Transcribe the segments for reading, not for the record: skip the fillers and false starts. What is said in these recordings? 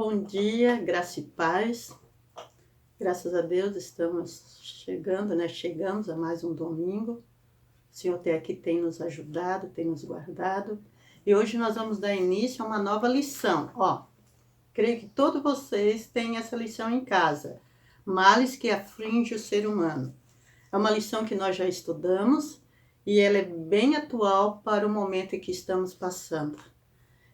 Bom dia, graça e paz. Graças a Deus estamos chegando, né? Chegamos a mais um domingo. O Senhor até aqui tem nos ajudado, tem nos guardado. E hoje nós vamos dar início a uma nova lição. Creio que todos vocês têm essa lição em casa. Males que aflige o ser humano. É uma lição que nós já estudamos e ela é bem atual para o momento em que estamos passando.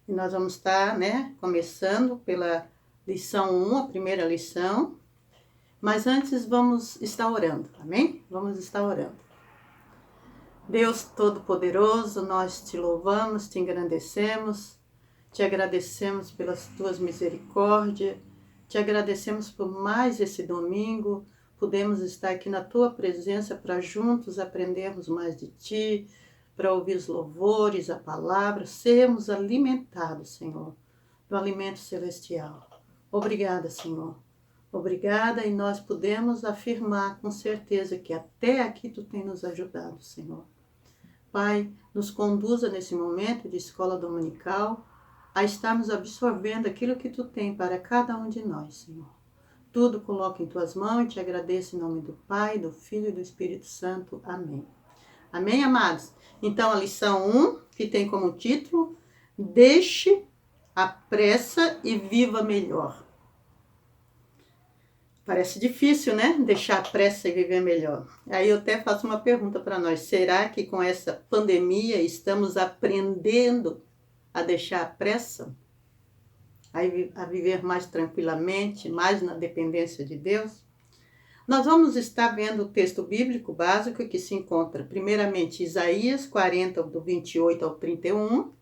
E nós vamos estar, começando pela lição 1, a primeira lição. Mas antes vamos estar orando, amém? Vamos estar orando. Deus Todo-Poderoso, nós te louvamos, te engrandecemos, te agradecemos pelas tuas misericórdias, te agradecemos por mais esse domingo, podemos estar aqui na tua presença para juntos aprendermos mais de ti, para ouvir os louvores, a palavra, sermos alimentados, Senhor, do alimento celestial. Obrigada, Senhor. Obrigada, e nós podemos afirmar com certeza que até aqui tu tem nos ajudado, Senhor. Pai, nos conduza nesse momento de escola dominical a estarmos absorvendo aquilo que tu tem para cada um de nós, Senhor. Tudo coloco em tuas mãos e te agradeço em nome do Pai, do Filho e do Espírito Santo. Amém. Amém, amados? Então, a lição 1, que tem como título, Deixe a pressa e viva melhor. Parece difícil, né? Deixar a pressa e viver melhor. Aí eu até faço uma pergunta para nós. Será que com essa pandemia estamos aprendendo a deixar a pressa? A viver mais tranquilamente, mais na dependência de Deus? Nós vamos estar vendo o texto bíblico básico que se encontra primeiramente Isaías 40, do 28 ao 31,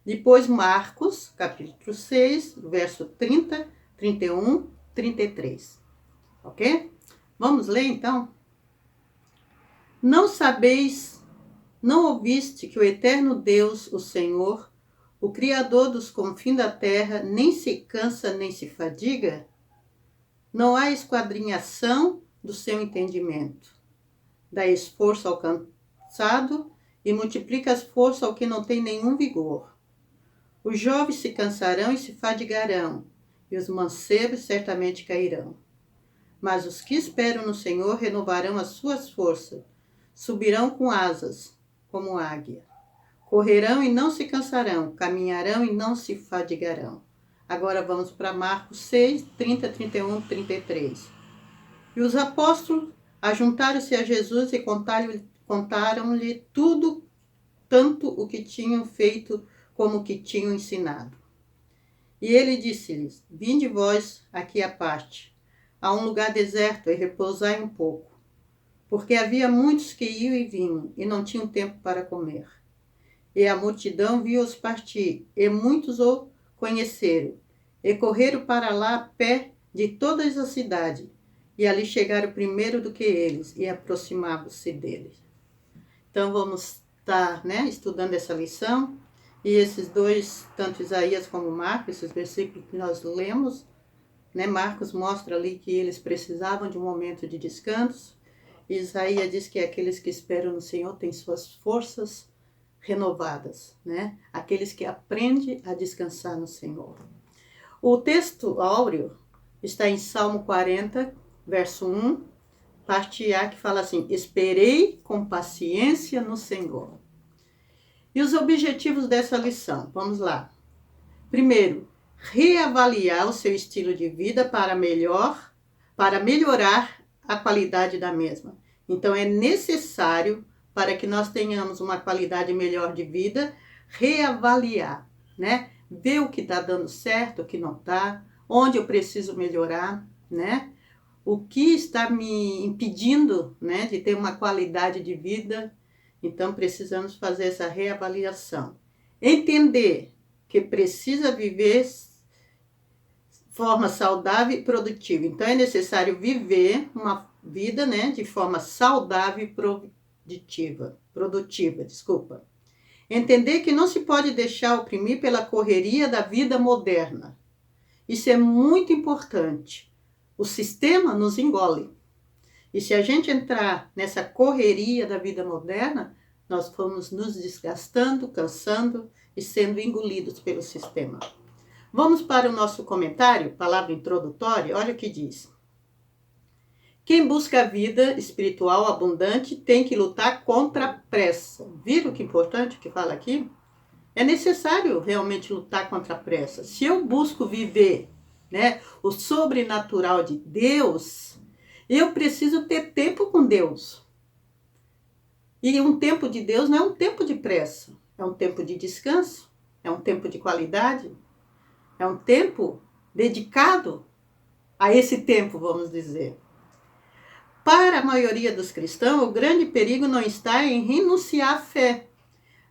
depois Marcos, capítulo 6, verso 30, 31, 33. Ok? Vamos ler então? Não sabeis, não ouviste que o eterno Deus, o Senhor, o Criador dos confins da terra, nem se cansa nem se fadiga? Não há esquadrinhação do seu entendimento. Dá esforço ao cansado e multiplica as forças ao que não tem nenhum vigor. Os jovens se cansarão e se fadigarão, e os mancebos certamente cairão. Mas os que esperam no Senhor renovarão as suas forças, subirão com asas, como águia. Correrão e não se cansarão, caminharão e não se fadigarão. Agora vamos para Marcos 6, 30, 31, 33. E os apóstolos ajuntaram-se a Jesus e contaram-lhe tudo, tanto o que tinham feito como o que tinham ensinado. E ele disse-lhes, vinde vós aqui à parte, a um lugar deserto e repousai um pouco, porque havia muitos que iam e vinham e não tinham tempo para comer. E a multidão viu-os partir, e muitos o conheceram, e correram para lá a pé de todas as cidades, e ali chegaram primeiro do que eles, e aproximavam-se deles. Então vamos estar estudando essa lição, e esses dois, tanto Isaías como Marcos, esses versículos que nós lemos, Marcos mostra ali que eles precisavam de um momento de descanso, e Isaías diz que aqueles que esperam no Senhor têm suas forças renovadas, aqueles que aprendem a descansar no Senhor. O texto áureo está em Salmo 40, verso 1, parte A, que fala assim, esperei com paciência no Senhor. E os objetivos dessa lição, vamos lá. Primeiro, reavaliar o seu estilo de vida para melhorar a qualidade da mesma. Então é necessário, para que nós tenhamos uma qualidade melhor de vida, reavaliar, ver o que está dando certo, o que não está, onde eu preciso melhorar, o que está me impedindo, de ter uma qualidade de vida. Então precisamos fazer essa reavaliação. Entender que precisa viver de forma saudável e produtiva. Então é necessário viver uma vida, de forma saudável e produtiva. Entender que não se pode deixar oprimir pela correria da vida moderna. Isso é muito importante. O sistema nos engole. E se a gente entrar nessa correria da vida moderna, nós vamos nos desgastando, cansando e sendo engolidos pelo sistema. Vamos para o nosso comentário, palavra introdutória, olha o que diz. Quem busca a vida espiritual abundante tem que lutar contra a pressa. Viram que importante que fala aqui? É necessário realmente lutar contra a pressa. Se eu busco viver, né, o sobrenatural de Deus, eu preciso ter tempo com Deus. E um tempo de Deus não é um tempo de pressa, é um tempo de descanso, é um tempo de qualidade, é um tempo dedicado a esse tempo, vamos dizer. Para a maioria dos cristãos, o grande perigo não está em renunciar à fé,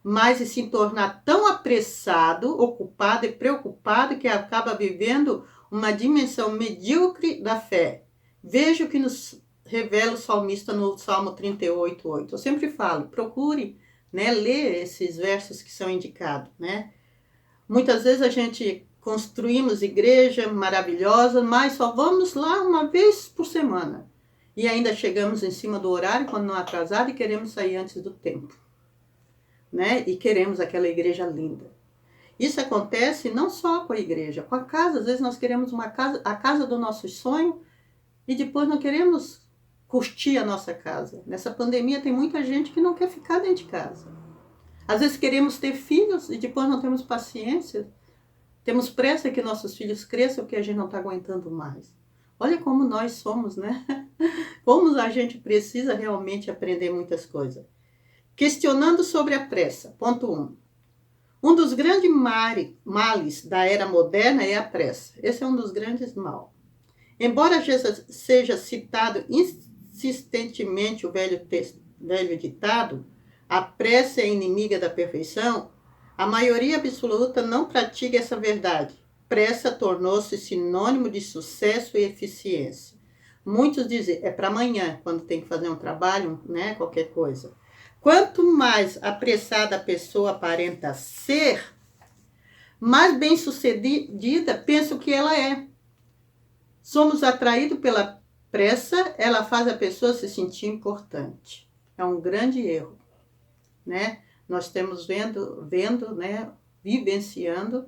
mas em se tornar tão apressado, ocupado e preocupado que acaba vivendo uma dimensão medíocre da fé. Veja o que nos revela o salmista no Salmo 38:8. Eu sempre falo, procure, né, ler esses versos que são indicados, né? Muitas vezes a gente construímos igreja maravilhosa, mas só vamos lá uma vez por semana. E ainda chegamos em cima do horário, quando não atrasado, e queremos sair antes do tempo, né? E queremos aquela igreja linda. Isso acontece não só com a igreja, com a casa. Às vezes nós queremos uma casa, a casa do nosso sonho, e depois não queremos curtir a nossa casa. Nessa pandemia tem muita gente que não quer ficar dentro de casa. Às vezes queremos ter filhos e depois não temos paciência. Temos pressa que nossos filhos cresçam porque a gente não está aguentando mais. Olha como nós somos, né? Como a gente precisa realmente aprender muitas coisas. Questionando sobre a pressa. Ponto 1. Um dos grandes males da era moderna é a pressa. Esse é um dos grandes males. Embora seja citado insistentemente o velho ditado, a pressa é inimiga da perfeição, a maioria absoluta não pratica essa verdade. Pressa tornou-se sinônimo de sucesso e eficiência. Muitos dizem, é para amanhã, quando tem que fazer um trabalho, né, qualquer coisa. Quanto mais apressada a pessoa aparenta ser, mais bem-sucedida penso que ela é. Somos atraídos pela pressa, ela faz a pessoa se sentir importante. É um grande erro, né? Nós temos vendo, né, vivenciando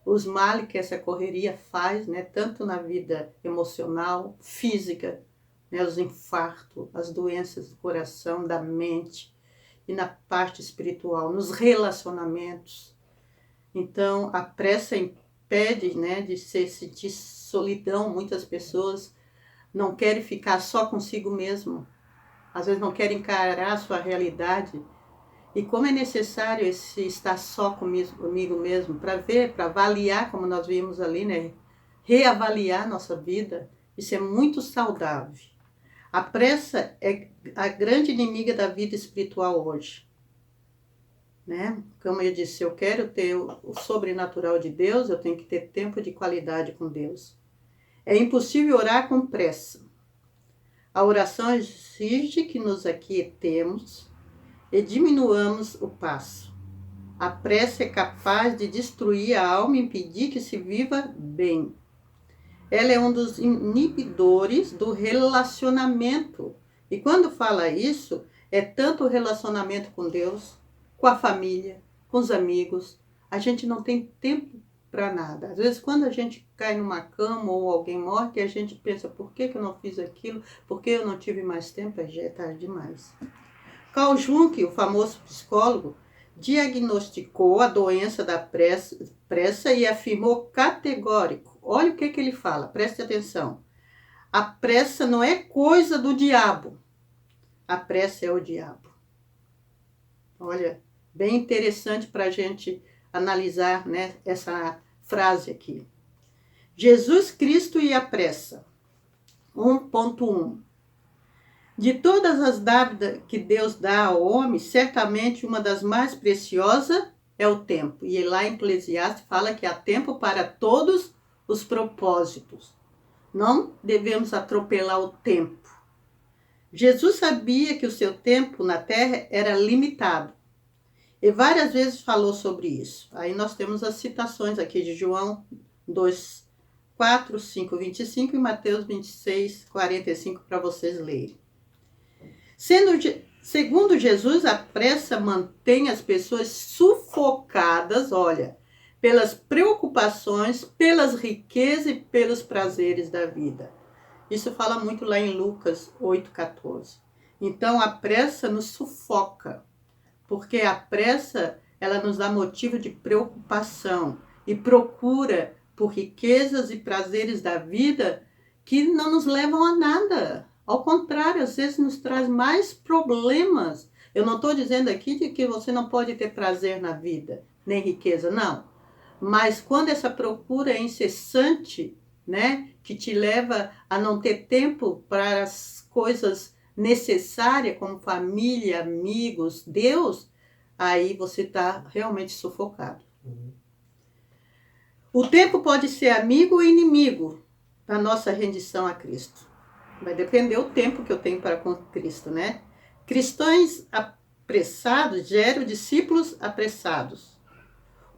os males que essa correria faz, né, tanto na vida emocional, física, né, os infartos, as doenças do coração, da mente, e na parte espiritual, nos relacionamentos. Então, a pressa impede, né, de se sentir solidão. Muitas pessoas não querem ficar só consigo mesmo. Às vezes não querem encarar a sua realidade. E como é necessário esse estar só comigo mesmo, para ver, para avaliar, como nós vimos ali, né? Reavaliar nossa vida, isso é muito saudável. A pressa é a grande inimiga da vida espiritual hoje, né? Como eu disse, eu quero ter o sobrenatural de Deus, eu tenho que ter tempo de qualidade com Deus. É impossível orar com pressa. A oração exige que nos aquietemos e diminuamos o passo. A pressa é capaz de destruir a alma e impedir que se viva bem. Ela é um dos inibidores do relacionamento. E quando fala isso, é tanto o relacionamento com Deus, com a família, com os amigos. A gente não tem tempo para nada. Às vezes, quando a gente cai numa cama ou alguém morre, que a gente pensa, por que eu não fiz aquilo? Por que eu não tive mais tempo? Já é tarde demais. Carl Jung, o famoso psicólogo, diagnosticou a doença da pressa e afirmou categórico. Olha o que ele fala, preste atenção. A pressa não é coisa do diabo. A pressa é o diabo. Olha, bem interessante para a gente analisar, né, essa frase aqui. Jesus Cristo e a pressa. 1.1. De todas as dádivas que Deus dá ao homem, certamente uma das mais preciosas é o tempo. E lá em Eclesiastes fala que há tempo para todos os propósitos. Não devemos atropelar o tempo. Jesus sabia que o seu tempo na terra era limitado. E várias vezes falou sobre isso. Aí nós temos as citações aqui de João 2, 4, 5, 25 e Mateus 26, 45 para vocês lerem. Segundo Jesus, a pressa mantém as pessoas sufocadas, olha, pelas preocupações, pelas riquezas e pelos prazeres da vida. Isso fala muito lá em Lucas 8,14. Então a pressa nos sufoca, porque a pressa ela nos dá motivo de preocupação e procura por riquezas e prazeres da vida que não nos levam a nada. Ao contrário, às vezes nos traz mais problemas. Eu não estou dizendo aqui de que você não pode ter prazer na vida, nem riqueza, não. Mas quando essa procura é incessante, né, que te leva a não ter tempo para as coisas necessárias, como família, amigos, Deus, aí você está realmente sufocado. O tempo pode ser amigo ou inimigo da nossa rendição a Cristo. Vai depender do tempo que eu tenho para com Cristo, né? Cristãos apressados geram discípulos apressados.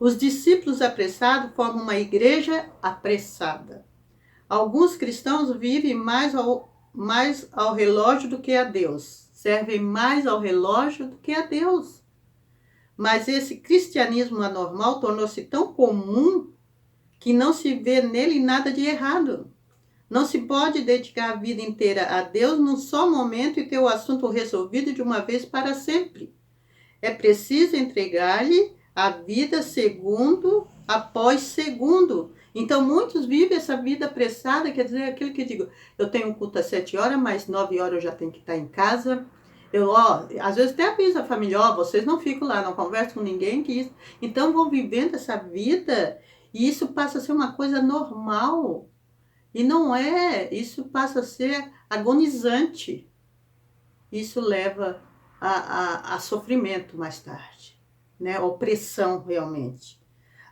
Os discípulos apressados formam uma igreja apressada. Alguns cristãos vivem mais ao relógio do que a Deus. Servem mais ao relógio do que a Deus. Mas esse cristianismo anormal tornou-se tão comum que não se vê nele nada de errado. Não se pode dedicar a vida inteira a Deus num só momento e ter o assunto resolvido de uma vez para sempre. É preciso entregar-lhe a vida segundo após segundo. Então, muitos vivem essa vida apressada, quer dizer, aquilo que eu digo, eu tenho um culto às 7 horas, mas 9 horas eu já tenho que estar em casa. Às vezes até aviso a família, vocês não ficam lá, não conversam com ninguém, que isso. Então, vão vivendo essa vida e isso passa a ser uma coisa normal. E não é, isso passa a ser agonizante. Isso leva a sofrimento mais tarde, né? Opressão realmente.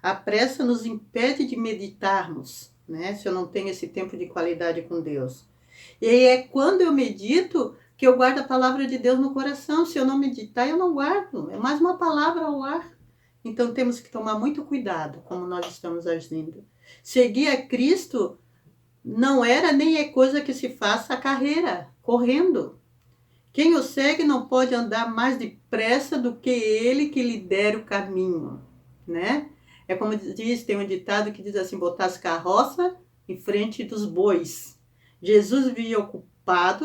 A pressa nos impede de meditarmos, né? Se eu não tenho esse tempo de qualidade com Deus. E é quando eu medito que eu guardo a palavra de Deus no coração. Se eu não meditar, eu não guardo. É mais uma palavra ao ar. Então temos que tomar muito cuidado como nós estamos agindo. Seguir a Cristo não era nem é coisa que se faça a carreira, correndo. Quem o segue não pode andar mais depressa do que ele que lhe der o caminho, né? É como diz, tem um ditado que diz assim, botar as carroças em frente dos bois. Jesus vivia ocupado,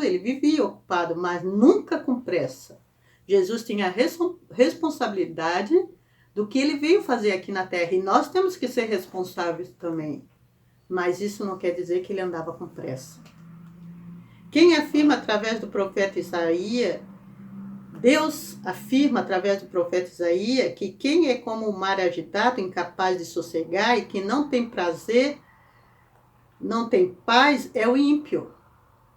mas nunca com pressa. Jesus tinha a responsabilidade do que ele veio fazer aqui na terra, e nós temos que ser responsáveis também. Mas isso não quer dizer que ele andava com pressa. Quem afirma através do profeta Isaías, Deus afirma através do profeta Isaías que quem é como o mar agitado, incapaz de sossegar e que não tem prazer, não tem paz, é o ímpio,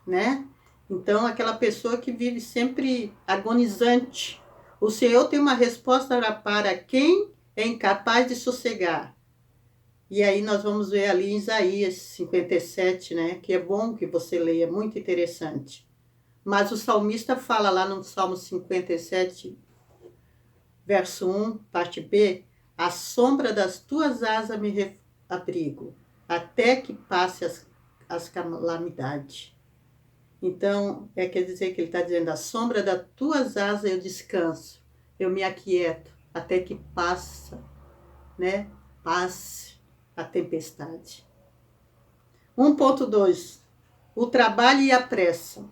né? Então, aquela pessoa que vive sempre agonizante. O Senhor tem uma resposta para quem é incapaz de sossegar. E aí nós vamos ver ali em Isaías 57, né? Que é bom que você leia, é muito interessante. Mas o salmista fala lá no Salmo 57, verso 1, parte B, a sombra das tuas asas me abrigo, até que passe as calamidades. Então, quer dizer que ele está dizendo, a sombra das tuas asas eu descanso, eu me aquieto, até que passe a tempestade. 1.2. O trabalho e a pressa.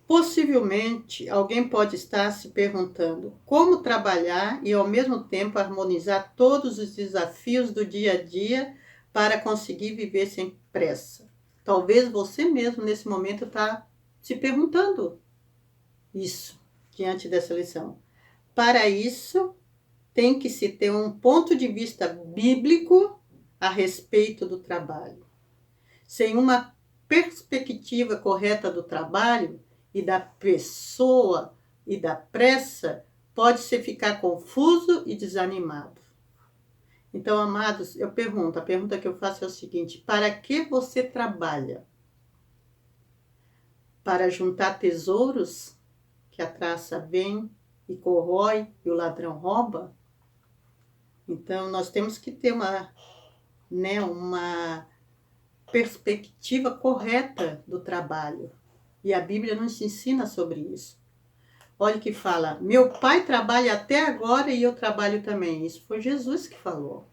Possivelmente, alguém pode estar se perguntando como trabalhar e, ao mesmo tempo, harmonizar todos os desafios do dia a dia para conseguir viver sem pressa. Talvez você mesmo, nesse momento, está se perguntando isso, diante dessa lição. Para isso, tem que se ter um ponto de vista bíblico a respeito do trabalho. Sem uma perspectiva correta do trabalho e da pessoa e da pressa, pode-se ficar confuso e desanimado. Então, amados, a pergunta que eu faço é o seguinte, para que você trabalha? Para juntar tesouros que a traça vem e corrói e o ladrão rouba? Então, nós temos que ter uma perspectiva correta do trabalho. E a Bíblia nos ensina sobre isso. Olha o que fala, meu pai trabalha até agora e eu trabalho também. Isso foi Jesus que falou.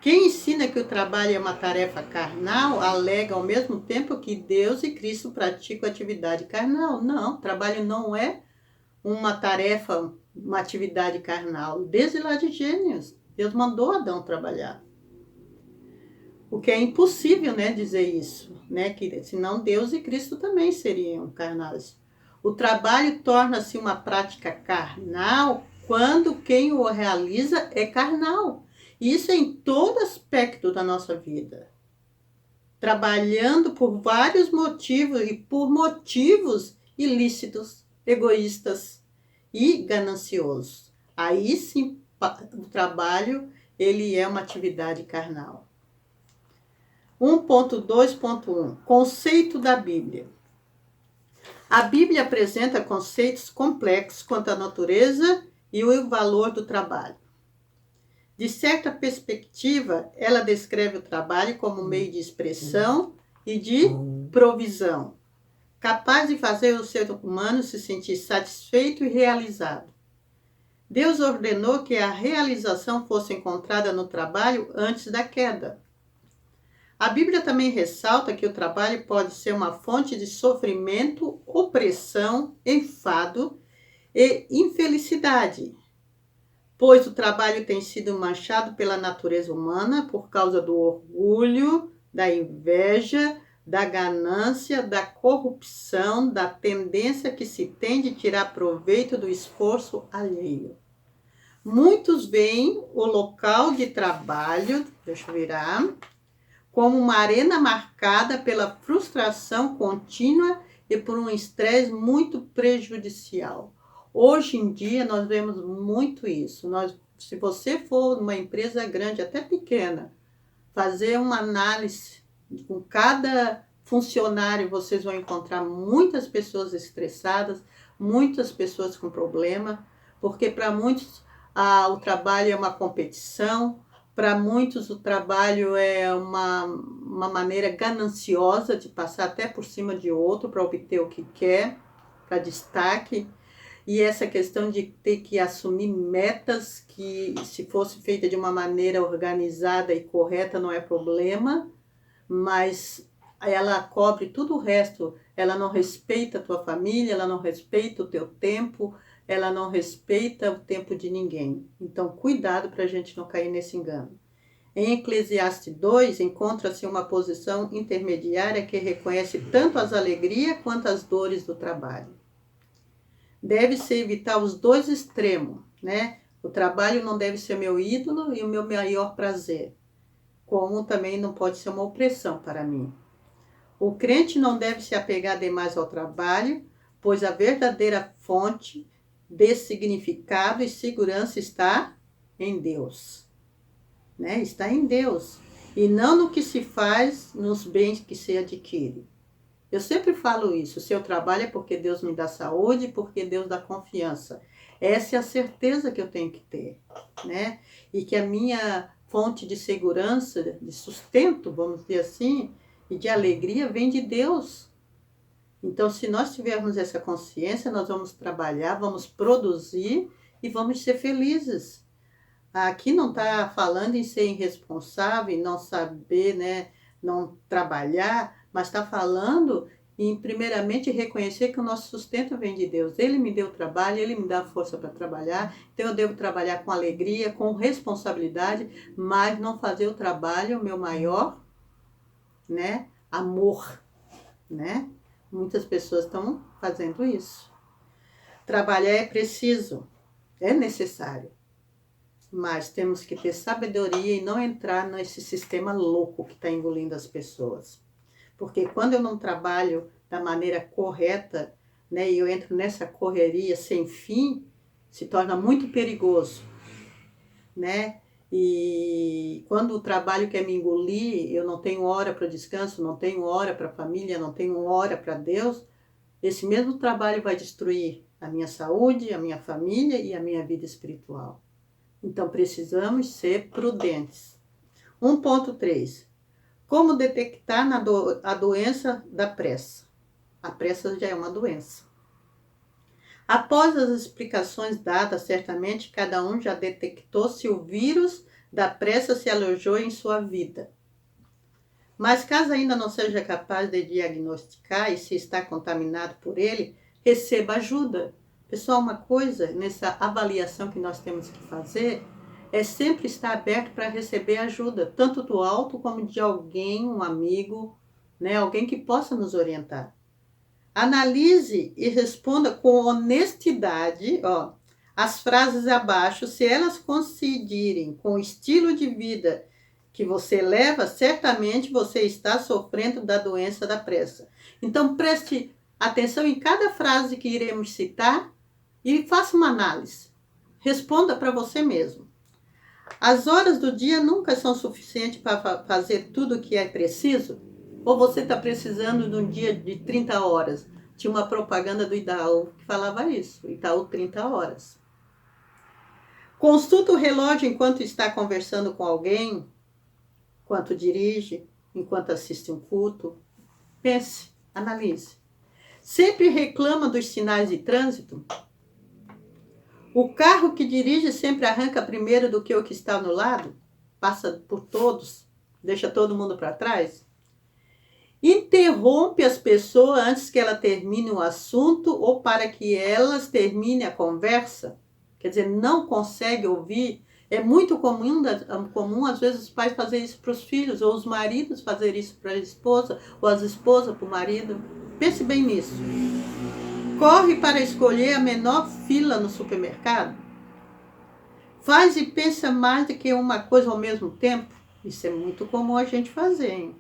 Quem ensina que o trabalho é uma tarefa carnal, alega ao mesmo tempo que Deus e Cristo praticam atividade carnal. Não, trabalho não é uma tarefa, uma atividade carnal. Desde lá de Gênesis, Deus mandou Adão trabalhar. O que é impossível, né, dizer isso, né, que senão Deus e Cristo também seriam carnais. O trabalho torna-se uma prática carnal quando quem o realiza é carnal. Isso é em todo aspecto da nossa vida. Trabalhando por vários motivos e por motivos ilícitos, egoístas e gananciosos. Aí sim, o trabalho ele é uma atividade carnal. 1.2.1 Conceito da Bíblia. A Bíblia apresenta conceitos complexos quanto à natureza e o valor do trabalho. De certa perspectiva, ela descreve o trabalho como meio de expressão e de provisão, capaz de fazer o ser humano se sentir satisfeito e realizado. Deus ordenou que a realização fosse encontrada no trabalho antes da queda. A Bíblia também ressalta que o trabalho pode ser uma fonte de sofrimento, opressão, enfado e infelicidade, pois o trabalho tem sido manchado pela natureza humana por causa do orgulho, da inveja, da ganância, da corrupção, da tendência que se tem de tirar proveito do esforço alheio. Muitos veem o local de trabalho, deixa eu virar, como uma arena marcada pela frustração contínua e por um estresse muito prejudicial. Hoje em dia nós vemos muito isso. Se você for numa empresa grande, até pequena, fazer uma análise com cada funcionário, vocês vão encontrar muitas pessoas estressadas, muitas pessoas com problema, porque para muitos o trabalho é uma competição. Para muitos, o trabalho é uma maneira gananciosa de passar até por cima de outro para obter o que quer, para destaque. E essa questão de ter que assumir metas que, se fosse feita de uma maneira organizada e correta, não é problema, mas ela cobre tudo o resto. Ela não respeita a tua família, ela não respeita o teu tempo, ela não respeita o tempo de ninguém. Então, cuidado para a gente não cair nesse engano. Em Eclesiastes 2, encontra-se uma posição intermediária que reconhece tanto as alegrias quanto as dores do trabalho. Deve-se evitar os dois extremos, né? O trabalho não deve ser meu ídolo e o meu maior prazer, como também não pode ser uma opressão para mim. O crente não deve se apegar demais ao trabalho, pois a verdadeira fonte de significado e segurança está em Deus, né? Está em Deus e não no que se faz, nos bens que se adquire. Eu sempre falo isso, o seu trabalho é porque Deus me dá saúde, porque Deus dá confiança. Essa é a certeza que eu tenho que ter, né? E que a minha fonte de segurança, de sustento, vamos dizer assim, e de alegria vem de Deus. Então, se nós tivermos essa consciência, nós vamos trabalhar, vamos produzir e vamos ser felizes. Aqui não está falando em ser irresponsável, em não saber, né, não trabalhar, mas está falando em, primeiramente, reconhecer que o nosso sustento vem de Deus. Ele me deu trabalho, Ele me dá força para trabalhar, então eu devo trabalhar com alegria, com responsabilidade, mas não fazer o trabalho o meu maior, né, amor, né? Muitas pessoas estão fazendo isso. Trabalhar é preciso, é necessário, mas temos que ter sabedoria e não entrar nesse sistema louco que está engolindo as pessoas. Porque quando eu não trabalho da maneira correta, né, e eu entro nessa correria sem fim, se torna muito perigoso, né? E quando o trabalho quer me engolir, eu não tenho hora para descanso, não tenho hora para a família, não tenho hora para Deus, esse mesmo trabalho vai destruir a minha saúde, a minha família e a minha vida espiritual. Então, precisamos ser prudentes. 1.3. Como detectar a doença da pressa? A pressa já é uma doença. Após as explicações dadas, certamente cada um já detectou se o vírus da pressa se alojou em sua vida. Mas caso ainda não seja capaz de diagnosticar e se está contaminado por ele, receba ajuda. Pessoal, uma coisa nessa avaliação que nós temos que fazer é sempre estar aberto para receber ajuda, tanto do alto como de alguém, um amigo, né, alguém que possa nos orientar. Analise e responda com honestidade, as frases abaixo, se elas coincidirem com o estilo de vida que você leva, certamente você está sofrendo da doença da pressa. Então, preste atenção em cada frase que iremos citar e faça uma análise. Responda para você mesmo. As horas do dia nunca são suficientes para fazer tudo o que é preciso? Ou você está precisando de um dia de 30 horas? Tinha uma propaganda do Itaú que falava isso. Itaú 30 horas. Consulta o relógio enquanto está conversando com alguém, enquanto dirige, enquanto assiste um culto. Pense, analise. Sempre reclama dos sinais de trânsito? O carro que dirige sempre arranca primeiro do que o que está no lado? Passa por todos, deixa todo mundo para trás? Interrompe as pessoas antes que ela termine o assunto ou para que elas terminem a conversa? Quer dizer, não consegue ouvir? É muito comum às vezes, os pais fazerem isso para os filhos, ou os maridos fazerem isso para a esposa, ou as esposas para o marido. Pense bem nisso. Corre para escolher a menor fila no supermercado? Faz e pensa mais do que uma coisa ao mesmo tempo? Isso é muito comum a gente fazer, hein?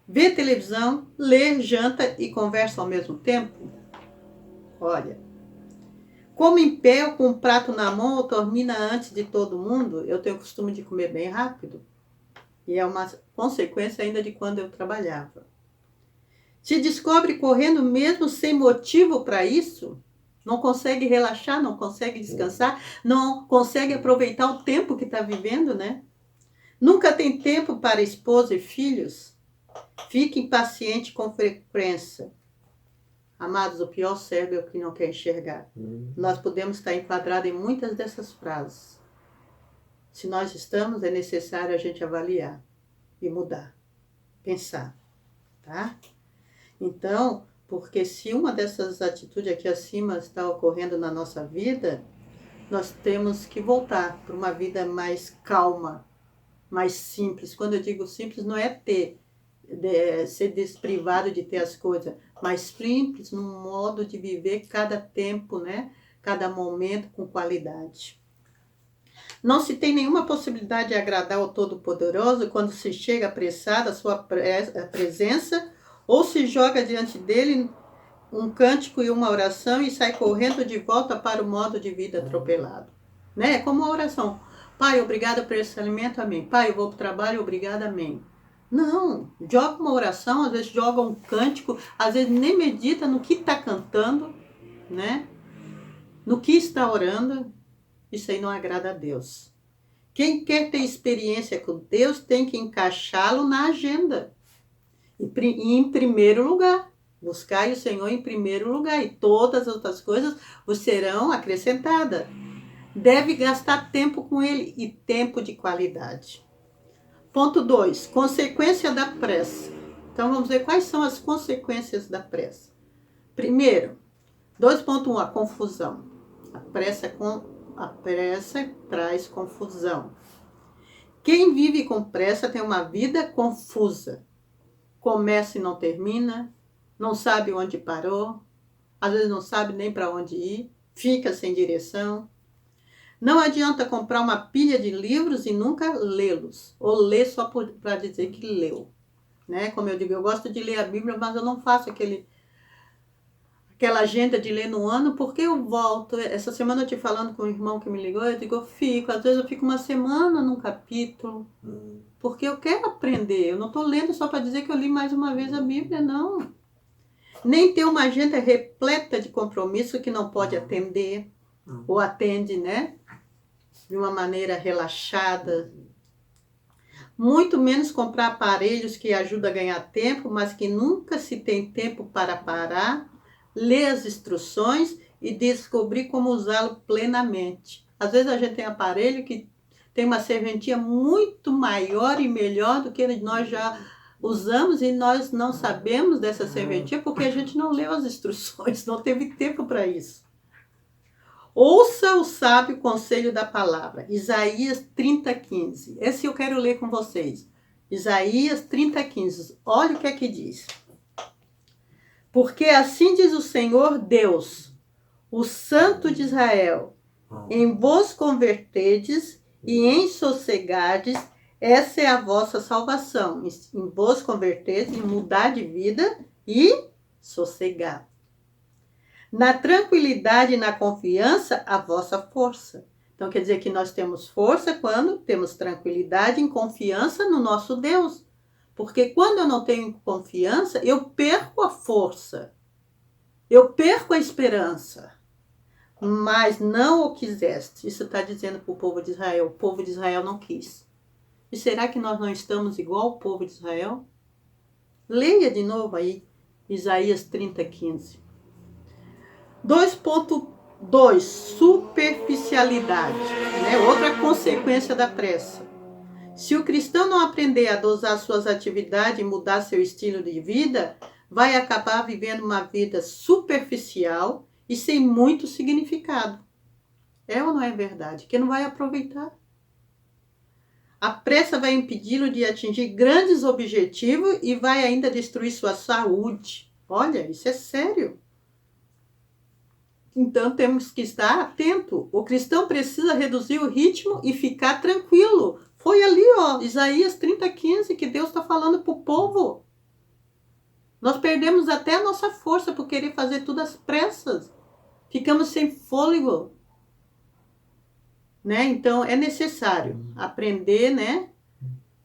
Vê televisão, lê, janta e conversa ao mesmo tempo? Olha, come em pé ou com um prato na mão ou termina antes de todo mundo? Eu tenho o costume de comer bem rápido. E é uma consequência ainda de quando eu trabalhava. Se descobre correndo mesmo sem motivo para isso? Não consegue relaxar, não consegue descansar, não consegue aproveitar o tempo que está vivendo, né? Nunca tem tempo para esposa e filhos? Fique impaciente com frequência. Amados, o pior cego é o que não quer enxergar. Nós podemos estar enquadrados em muitas dessas frases. Se nós estamos, é necessário a gente avaliar e mudar, pensar, tá? Então, porque se uma dessas atitudes aqui acima está ocorrendo na nossa vida, nós temos que voltar para uma vida mais calma, mais simples. Quando eu digo simples, não é ser desprivado de ter as coisas, mas simples no modo de viver cada tempo, né? Cada momento com qualidade. Não se tem nenhuma possibilidade de agradar ao Todo-Poderoso quando se chega apressado à sua presença ou se joga diante dele um cântico e uma oração e sai correndo de volta para o modo de vida atropelado. Né? Como a oração. Pai, obrigada por esse alimento, amém. Pai, eu vou para o trabalho, obrigada, amém. Não, joga uma oração, às vezes joga um cântico, às vezes nem medita no que está cantando, né? No que está orando. Isso aí não agrada a Deus. Quem quer ter experiência com Deus tem que encaixá-lo na agenda. E em primeiro lugar. Buscai o Senhor em primeiro lugar. E todas as outras coisas vos serão acrescentadas. Deve gastar tempo com Ele e tempo de qualidade. Ponto 2. Consequência da pressa. Então vamos ver quais são as consequências da pressa. Primeiro, 2.1, a confusão. A pressa traz confusão. Quem vive com pressa tem uma vida confusa. Começa e não termina, não sabe onde parou, às vezes não sabe nem para onde ir, fica sem direção. Não adianta comprar uma pilha de livros e nunca lê-los, ou ler só para dizer que leu. Né? Como eu digo, eu gosto de ler a Bíblia, mas eu não faço aquela agenda de ler no ano, porque eu volto. Essa semana eu te falando com um irmão que me ligou, eu digo, às vezes eu fico uma semana num capítulo, porque eu quero aprender. Eu não estou lendo só para dizer que eu li mais uma vez a Bíblia, não. Nem ter uma agenda repleta de compromisso que não pode atender, ou atende, né? De uma maneira relaxada. Muito menos comprar aparelhos que ajudam a ganhar tempo, mas que nunca se tem tempo para parar, ler as instruções e descobrir como usá-lo plenamente. Às vezes a gente tem aparelho que tem uma serventia muito maior e melhor do que nós já usamos e nós não sabemos dessa serventia porque a gente não leu as instruções, não teve tempo para isso. Ouça o sábio conselho da palavra. Isaías 30:15. Esse eu quero ler com vocês. Isaías 30:15. Olha o que é que diz. Porque assim diz o Senhor Deus, o Santo de Israel, em vos convertedes e em sossegardes, essa é a vossa salvação. Em vos convertedes, em mudar de vida e sossegar. Na tranquilidade e na confiança, a vossa força. Então, quer dizer que nós temos força quando temos tranquilidade e confiança no nosso Deus. Porque quando eu não tenho confiança, eu perco a força. Eu perco a esperança. Mas não o quiseste. Isso está dizendo para o povo de Israel. O povo de Israel não quis. E será que nós não estamos igual ao povo de Israel? Leia de novo aí, Isaías 30:15. 2.2, superficialidade, né? Outra consequência da pressa. Se o cristão não aprender a dosar suas atividades e mudar seu estilo de vida, vai acabar vivendo uma vida superficial e sem muito significado. É ou não é verdade? Que não vai aproveitar. A pressa vai impedi-lo de atingir grandes objetivos e vai ainda destruir sua saúde. Olha, isso é sério. Então temos que estar atento. O cristão precisa reduzir o ritmo e ficar tranquilo. Foi ali, ó, Isaías 30:15 que Deus está falando para o povo. Nós perdemos até a nossa força por querer fazer tudo às pressas. Ficamos sem fôlego. Né? Então é necessário aprender, né?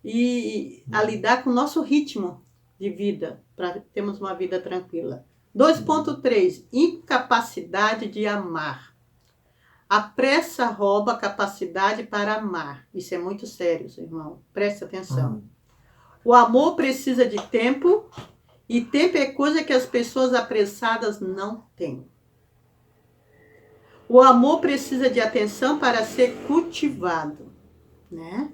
E a lidar com o nosso ritmo de vida para termos uma vida tranquila. 2.3, incapacidade de amar. A pressa rouba a capacidade para amar. Isso é muito sério, irmão. Preste atenção. O amor precisa de tempo e tempo é coisa que as pessoas apressadas não têm. O amor precisa de atenção para ser cultivado, né?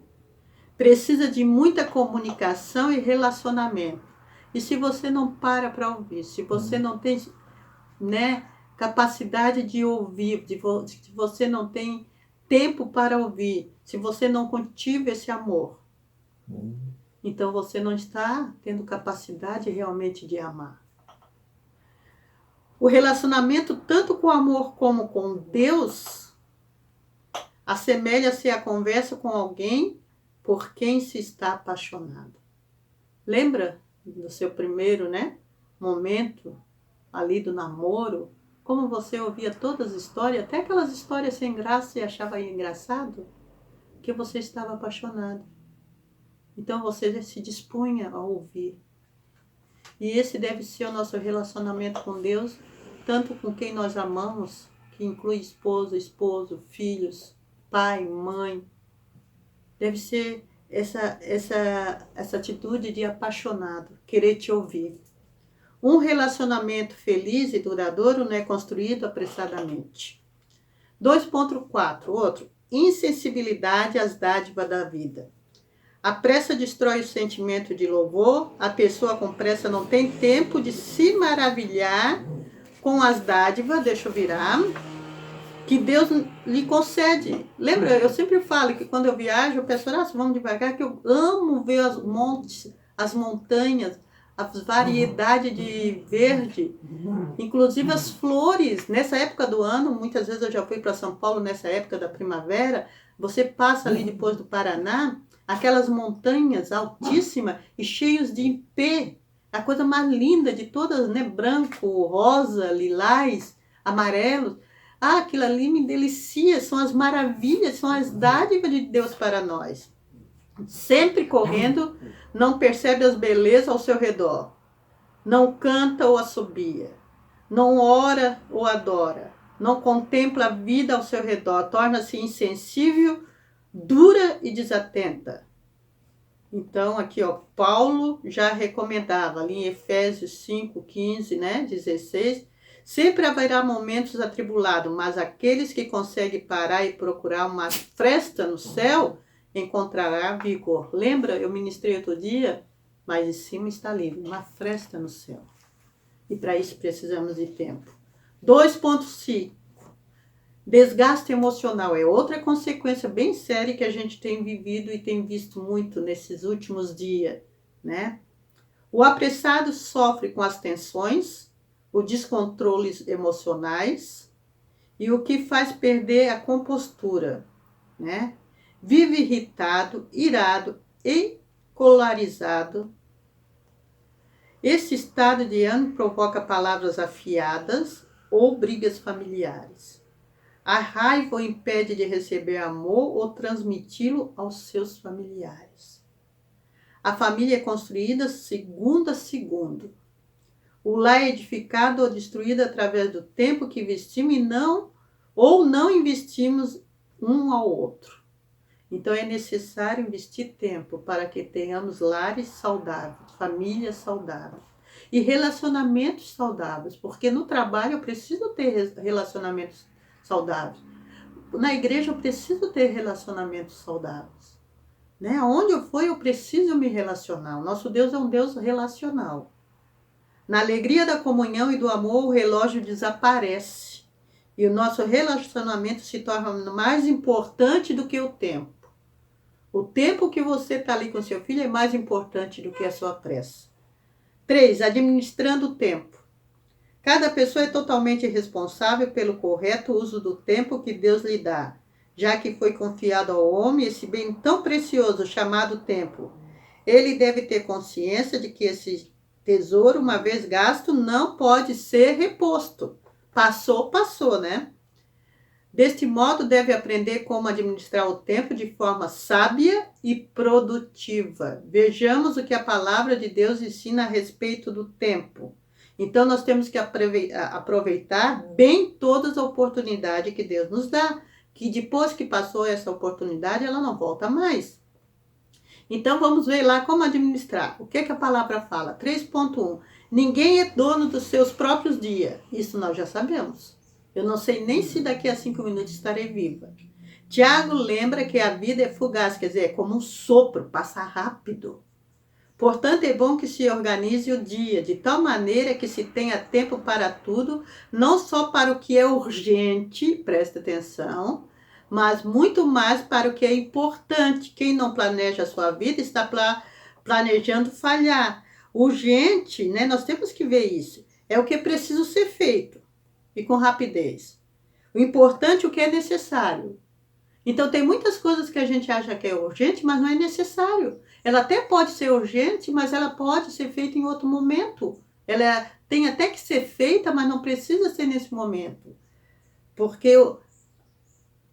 Precisa de muita comunicação e relacionamento. E se você não para ouvir, se você não tem, né, capacidade de ouvir, se você não tem tempo para ouvir, se você não cultiva esse amor, então você não está tendo capacidade realmente de amar. O relacionamento, tanto com o amor como com Deus, assemelha-se à conversa com alguém por quem se está apaixonado. Lembra do seu primeiro, né, momento ali do namoro? Como você ouvia todas as histórias, até aquelas histórias sem graça e achava engraçado, que você estava apaixonado. Então você se dispunha a ouvir. E esse deve ser o nosso relacionamento com Deus, tanto com quem nós amamos, que inclui esposo, filhos, pai, mãe. Deve ser essa atitude de apaixonado, querer te ouvir. Um relacionamento feliz e duradouro não é construído apressadamente. 2.4, outro, insensibilidade às dádivas da vida. A pressa destrói o sentimento de louvor, a pessoa com pressa não tem tempo de se maravilhar com as dádivas, deixa eu virar, que Deus lhe concede. Lembra, eu sempre falo que quando eu viajo, eu peço, vamos devagar, que eu amo ver os montes, as montanhas, as variedades de verde, inclusive as flores. Nessa época do ano, muitas vezes eu já fui para São Paulo, nessa época da primavera, você passa ali depois do Paraná, aquelas montanhas altíssimas e cheios de ipê, a coisa mais linda de todas, né? Branco, rosa, lilás, amarelo. Aquilo ali me delicia, são as maravilhas, são as dádivas de Deus para nós. Sempre correndo, não percebe as belezas ao seu redor. Não canta ou assobia. Não ora ou adora. Não contempla a vida ao seu redor. Torna-se insensível, dura e desatenta. Então, aqui, ó, Paulo já recomendava, ali em Efésios 5:15, né, 16, Sempre haverá momentos atribulados, mas aqueles que conseguem parar e procurar uma fresta no céu, encontrará vigor. Lembra, eu ministrei outro dia, mas em cima está livre, uma fresta no céu. E para isso precisamos de tempo. 2.5. Desgaste emocional é outra consequência bem séria que a gente tem vivido e tem visto muito nesses últimos dias, né? O apressado sofre com as tensões, os descontroles emocionais e o que faz perder a compostura, né? Vive irritado, irado e polarizado. Esse estado de ânimo provoca palavras afiadas ou brigas familiares. A raiva o impede de receber amor ou transmiti-lo aos seus familiares. A família é construída segundo a segundo. O lar é edificado ou destruído através do tempo que investimos ou não investimos um ao outro. Então é necessário investir tempo para que tenhamos lares saudáveis, famílias saudáveis e relacionamentos saudáveis, porque no trabalho eu preciso ter relacionamentos saudáveis. Na igreja eu preciso ter relacionamentos saudáveis. Né? Onde eu for eu preciso me relacionar. O nosso Deus é um Deus relacional. Na alegria da comunhão e do amor, o relógio desaparece. E o nosso relacionamento se torna mais importante do que o tempo. O tempo que você está ali com seu filho é mais importante do que a sua pressa. 3. Administrando o tempo. Cada pessoa é totalmente responsável pelo correto uso do tempo que Deus lhe dá, já que foi confiado ao homem esse bem tão precioso chamado tempo. Ele deve ter consciência de que esse tesouro, uma vez gasto, não pode ser reposto. Passou, passou, né? Deste modo, deve aprender como administrar o tempo de forma sábia e produtiva. Vejamos o que a palavra de Deus ensina a respeito do tempo. Então, nós temos que aproveitar bem todas as oportunidades que Deus nos dá, que depois que passou essa oportunidade, ela não volta mais. Então, vamos ver lá como administrar. O que a palavra fala? 3.1. Ninguém é dono dos seus próprios dias. Isso nós já sabemos. Eu não sei nem se daqui a 5 minutos estarei viva. Tiago lembra que a vida é fugaz, quer dizer, é como um sopro, passa rápido. Portanto, é bom que se organize o dia, de tal maneira que se tenha tempo para tudo, não só para o que é urgente, presta atenção, mas muito mais para o que é importante. Quem não planeja a sua vida está planejando falhar. Urgente, né? Nós temos que ver isso. É o que é preciso ser feito e com rapidez. O importante é o que é necessário. Então, tem muitas coisas que a gente acha que é urgente, mas não é necessário. Ela até pode ser urgente, mas ela pode ser feita em outro momento. Ela tem até que ser feita, mas não precisa ser nesse momento. Porque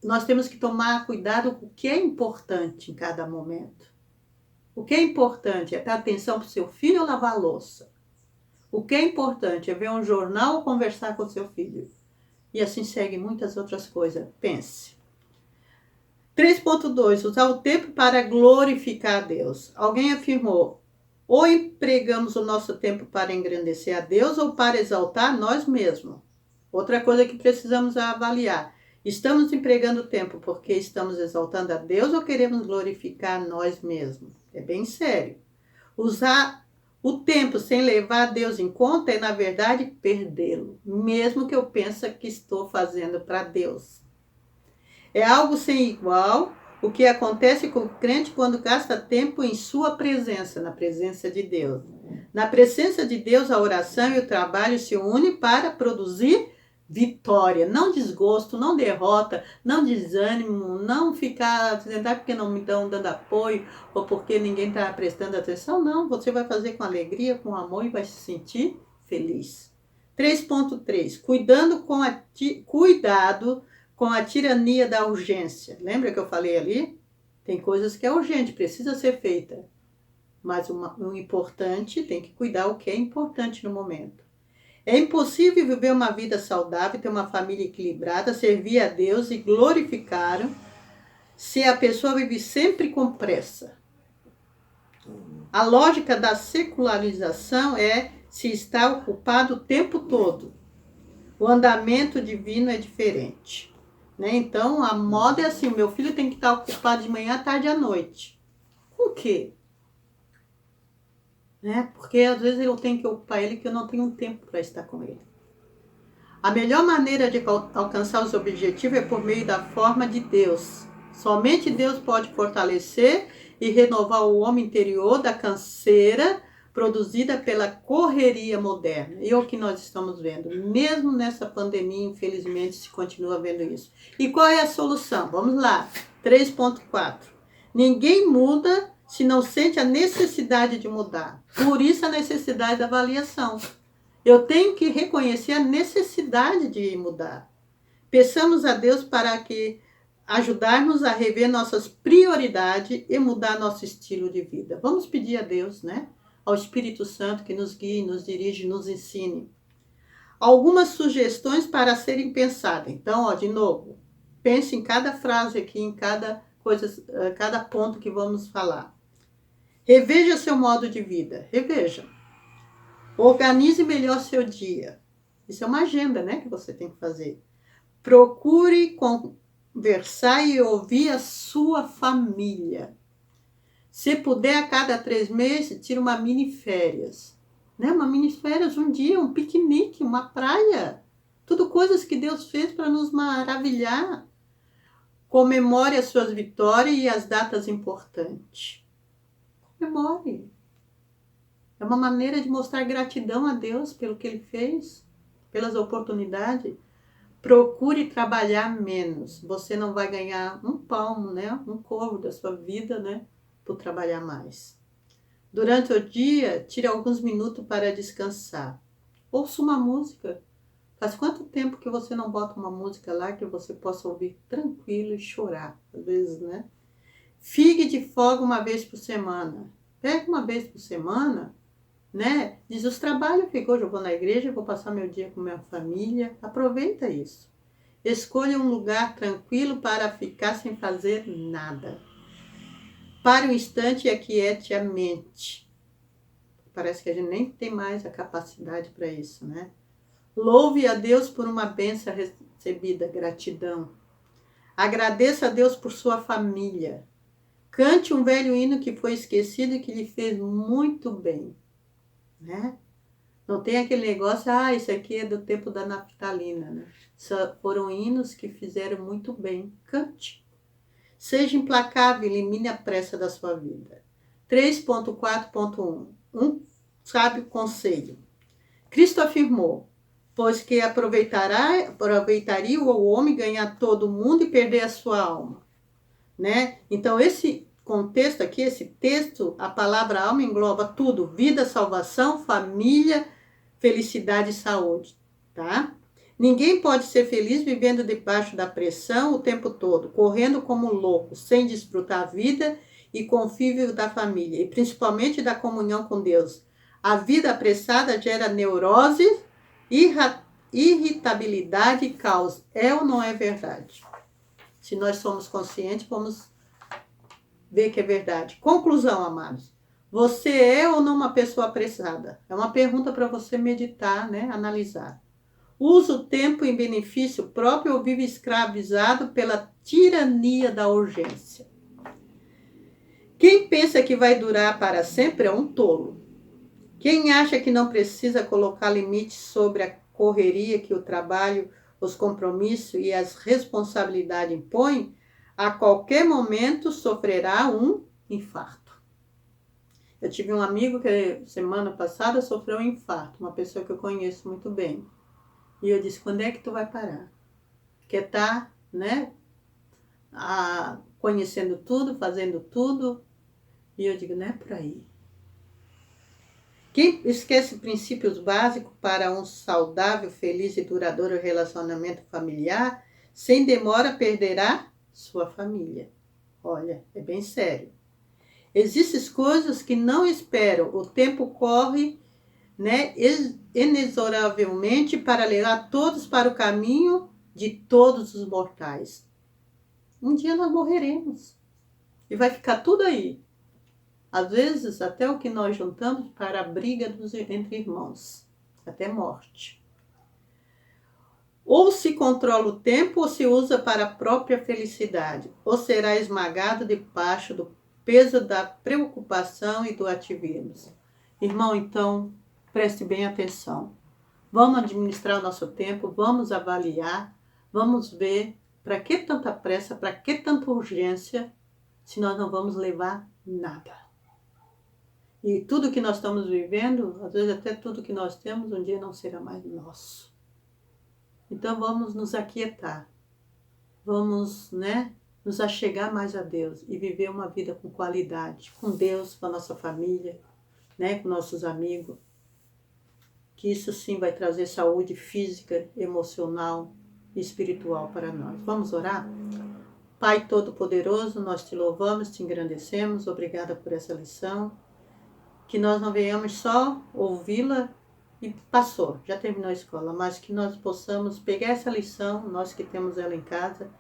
nós temos que tomar cuidado com o que é importante em cada momento. O que é importante é dar atenção para o seu filho ou lavar a louça. O que é importante é ver um jornal ou conversar com o seu filho. E assim segue muitas outras coisas. Pense. 3.2. Usar o tempo para glorificar a Deus. Alguém afirmou, ou empregamos o nosso tempo para engrandecer a Deus ou para exaltar nós mesmos. Outra coisa que precisamos avaliar. Estamos empregando o tempo porque estamos exaltando a Deus ou queremos glorificar nós mesmos? É bem sério. Usar o tempo sem levar a Deus em conta é, na verdade, perdê-lo. Mesmo que eu pense que estou fazendo para Deus. É algo sem igual o que acontece com o crente quando gasta tempo em sua presença, na presença de Deus. Na presença de Deus, a oração e o trabalho se unem para produzir vitória, não desgosto, não derrota, não desânimo, não ficar sentar porque não me estão dando apoio ou porque ninguém está prestando atenção. Não, você vai fazer com alegria, com amor e vai se sentir feliz. 3.3. Cuidado com a tirania da urgência. Lembra que eu falei ali? Tem coisas que é urgente, precisa ser feita. Mas o importante, tem que cuidar o que é importante no momento. É impossível viver uma vida saudável, ter uma família equilibrada, servir a Deus e glorificá-lo se a pessoa vive sempre com pressa. A lógica da secularização é se estar ocupado o tempo todo. O andamento divino é diferente. Né? Então, a moda é assim, o meu filho tem que estar ocupado de manhã, à tarde e à noite. Com o quê? Né? Porque às vezes eu tenho que ocupar ele que eu não tenho tempo para estar com ele. A melhor maneira de alcançar os objetivos é por meio da forma de Deus. Somente Deus pode fortalecer e renovar o homem interior da canseira produzida pela correria moderna. E é o que nós estamos vendo. Mesmo nessa pandemia, infelizmente, se continua vendo isso. E qual é a solução? Vamos lá. 3.4. Ninguém muda se não sente a necessidade de mudar. Por isso a necessidade da avaliação. Eu tenho que reconhecer a necessidade de mudar. Peçamos a Deus para que ajudar-nos a rever nossas prioridades e mudar nosso estilo de vida. Vamos pedir a Deus, né? Ao Espírito Santo que nos guie, nos dirige, nos ensine. Algumas sugestões para serem pensadas. Então, ó, de novo, pense em cada frase aqui, em cada ponto que vamos falar. Reveja seu modo de vida. Reveja. Organize melhor seu dia. Isso é uma agenda, né, que você tem que fazer. Procure conversar e ouvir a sua família. Se puder, a cada 3 meses, tira uma mini férias. Né? Uma mini férias, um dia, um piquenique, uma praia. Tudo coisas que Deus fez para nos maravilhar. Comemore as suas vitórias e as datas importantes. Comemore. É uma maneira de mostrar gratidão a Deus pelo que Ele fez, pelas oportunidades. Procure trabalhar menos. Você não vai ganhar um palmo, né? Um corvo da sua vida, né? Por trabalhar mais. Durante o dia, tire alguns minutos para descansar. Ouça uma música. Faz quanto tempo que você não bota uma música lá que você possa ouvir tranquilo e chorar, às vezes, né? Fique de folga uma vez por semana. Pega uma vez por semana, né? Diz os trabalhos que hoje eu vou na igreja, vou passar meu dia com minha família. Aproveita isso. Escolha um lugar tranquilo para ficar sem fazer nada. Pare um instante e aquiete a mente. Parece que a gente nem tem mais a capacidade para isso, né? Louve a Deus por uma bênção recebida, gratidão. Agradeça a Deus por sua família. Cante um velho hino que foi esquecido e que lhe fez muito bem. Né? Não tem aquele negócio, isso aqui é do tempo da naftalina. Né? Foram hinos que fizeram muito bem. Cante. Seja implacável, elimine a pressa da sua vida. 3.4.1. Um sábio conselho. Cristo afirmou, pois que aproveitaria o homem ganhar todo o mundo e perder a sua alma. Né? Então, esse contexto aqui, esse texto, a palavra alma engloba tudo. Vida, salvação, família, felicidade e saúde. Tá? Ninguém pode ser feliz vivendo debaixo da pressão o tempo todo, correndo como louco, sem desfrutar a vida e convívio da família, e principalmente da comunhão com Deus. A vida apressada gera neurose, irritabilidade e caos. É ou não é verdade? Se nós somos conscientes, vamos ver que é verdade. Conclusão, amados. Você é ou não uma pessoa apressada? É uma pergunta para você meditar, né? Analisar. Usa o tempo em benefício próprio ou vive escravizado pela tirania da urgência? Quem pensa que vai durar para sempre é um tolo. Quem acha que não precisa colocar limites sobre a correria que o trabalho, os compromissos e as responsabilidades impõem, a qualquer momento sofrerá um infarto. Eu tive um amigo que semana passada sofreu um infarto, uma pessoa que eu conheço muito bem. E eu disse, quando é que tu vai parar? Quer estar, né, conhecendo tudo, fazendo tudo? E eu digo, não é por aí. Quem esquece princípios básicos para um saudável, feliz e duradouro relacionamento familiar, sem demora perderá sua família. Olha, é bem sério. Existem coisas que não esperam, o tempo corre, né, inexoravelmente para levar todos para o caminho de todos os mortais. Um dia nós morreremos e vai ficar tudo aí. Às vezes, até o que nós juntamos para a briga entre irmãos, até morte. Ou se controla o tempo ou se usa para a própria felicidade, ou será esmagado debaixo do peso da preocupação e do ativismo. Irmão, então, preste bem atenção. Vamos administrar o nosso tempo, vamos avaliar, vamos ver para que tanta pressa, para que tanta urgência, se nós não vamos levar nada. E tudo que nós estamos vivendo, às vezes até tudo que nós temos, um dia não será mais nosso. Então vamos nos aquietar, vamos, nos achegar mais a Deus e viver uma vida com qualidade, com Deus, com a nossa família, com nossos amigos. Que isso sim vai trazer saúde física, emocional e espiritual para nós. Vamos orar? Pai Todo-Poderoso, nós te louvamos, te engrandecemos, obrigada por essa lição. Que nós não venhamos só ouvi-la e passou, já terminou a escola, mas que nós possamos pegar essa lição, nós que temos ela em casa,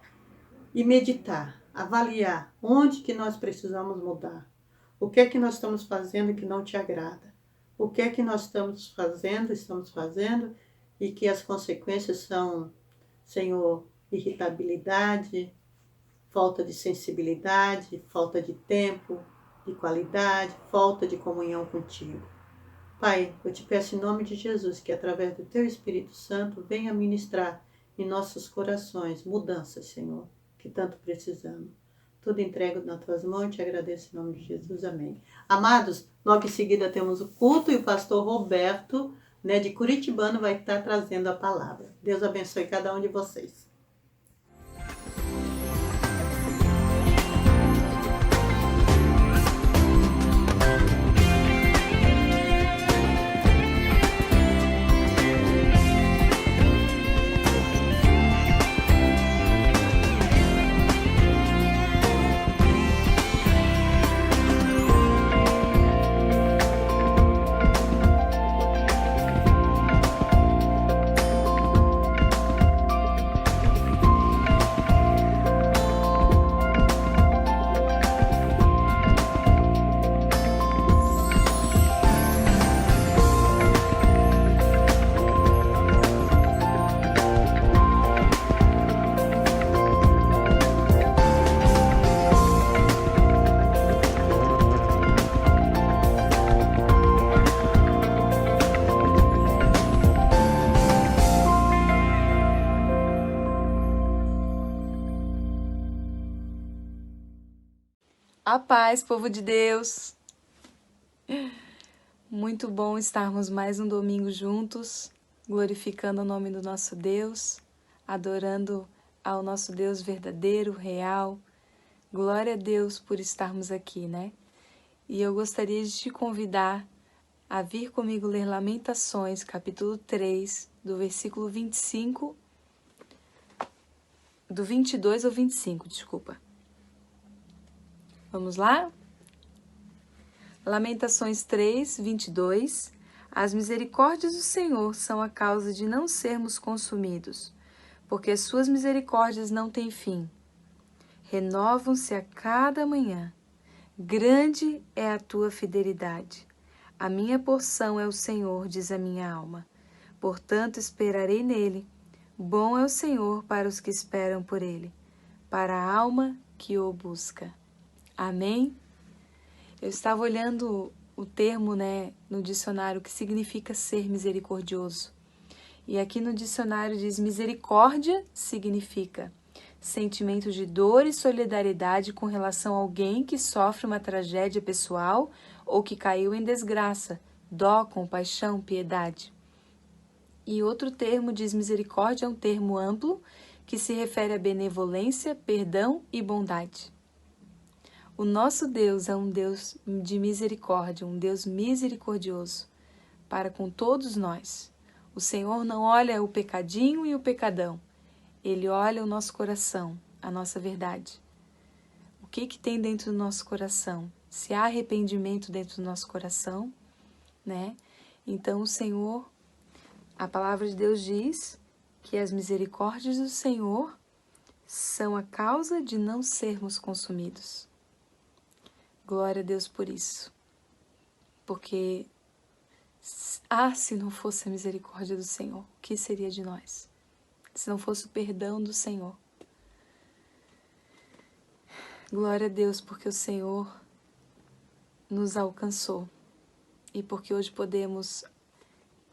e meditar, avaliar onde que nós precisamos mudar. O que é que nós estamos fazendo que não te agrada? O que é que nós estamos fazendo, e que as consequências são, Senhor, irritabilidade, falta de sensibilidade, falta de tempo, de qualidade, falta de comunhão contigo. Pai, eu te peço em nome de Jesus que através do Teu Espírito Santo venha ministrar em nossos corações mudanças, Senhor, que tanto precisamos. Tudo entrego nas Tuas mãos e te agradeço em nome de Jesus. Amém. Amados, logo em seguida temos o culto e o pastor Roberto, de Curitibano, vai estar trazendo a palavra. Deus abençoe cada um de vocês. A paz, povo de Deus! Muito bom estarmos mais um domingo juntos, glorificando o nome do nosso Deus, adorando ao nosso Deus verdadeiro, real. Glória a Deus por estarmos aqui, E eu gostaria de te convidar a vir comigo ler Lamentações, capítulo 3, do versículo 25, do 22 ao 25, desculpa. Vamos lá? Lamentações 3, 22. As misericórdias do Senhor são a causa de não sermos consumidos, porque as suas misericórdias não têm fim. Renovam-se a cada manhã. Grande é a tua fidelidade. A minha porção é o Senhor, diz a minha alma. Portanto, esperarei nele. Bom é o Senhor para os que esperam por ele, para a alma que o busca. Amém? Eu estava olhando o termo, no dicionário, que significa ser misericordioso. E aqui no dicionário diz: misericórdia significa sentimento de dor e solidariedade com relação a alguém que sofre uma tragédia pessoal ou que caiu em desgraça, dó, compaixão, piedade. E outro termo diz: misericórdia é um termo amplo que se refere a benevolência, perdão e bondade. O nosso Deus é um Deus de misericórdia, um Deus misericordioso para com todos nós. O Senhor não olha o pecadinho e o pecadão. Ele olha o nosso coração, a nossa verdade. O que tem dentro do nosso coração? Se há arrependimento dentro do nosso coração, Então o Senhor, a palavra de Deus diz que as misericórdias do Senhor são a causa de não sermos consumidos. Glória a Deus por isso. Porque, se não fosse a misericórdia do Senhor, o que seria de nós? se não fosse o perdão do Senhor. Glória a Deus, porque o Senhor nos alcançou e porque hoje podemos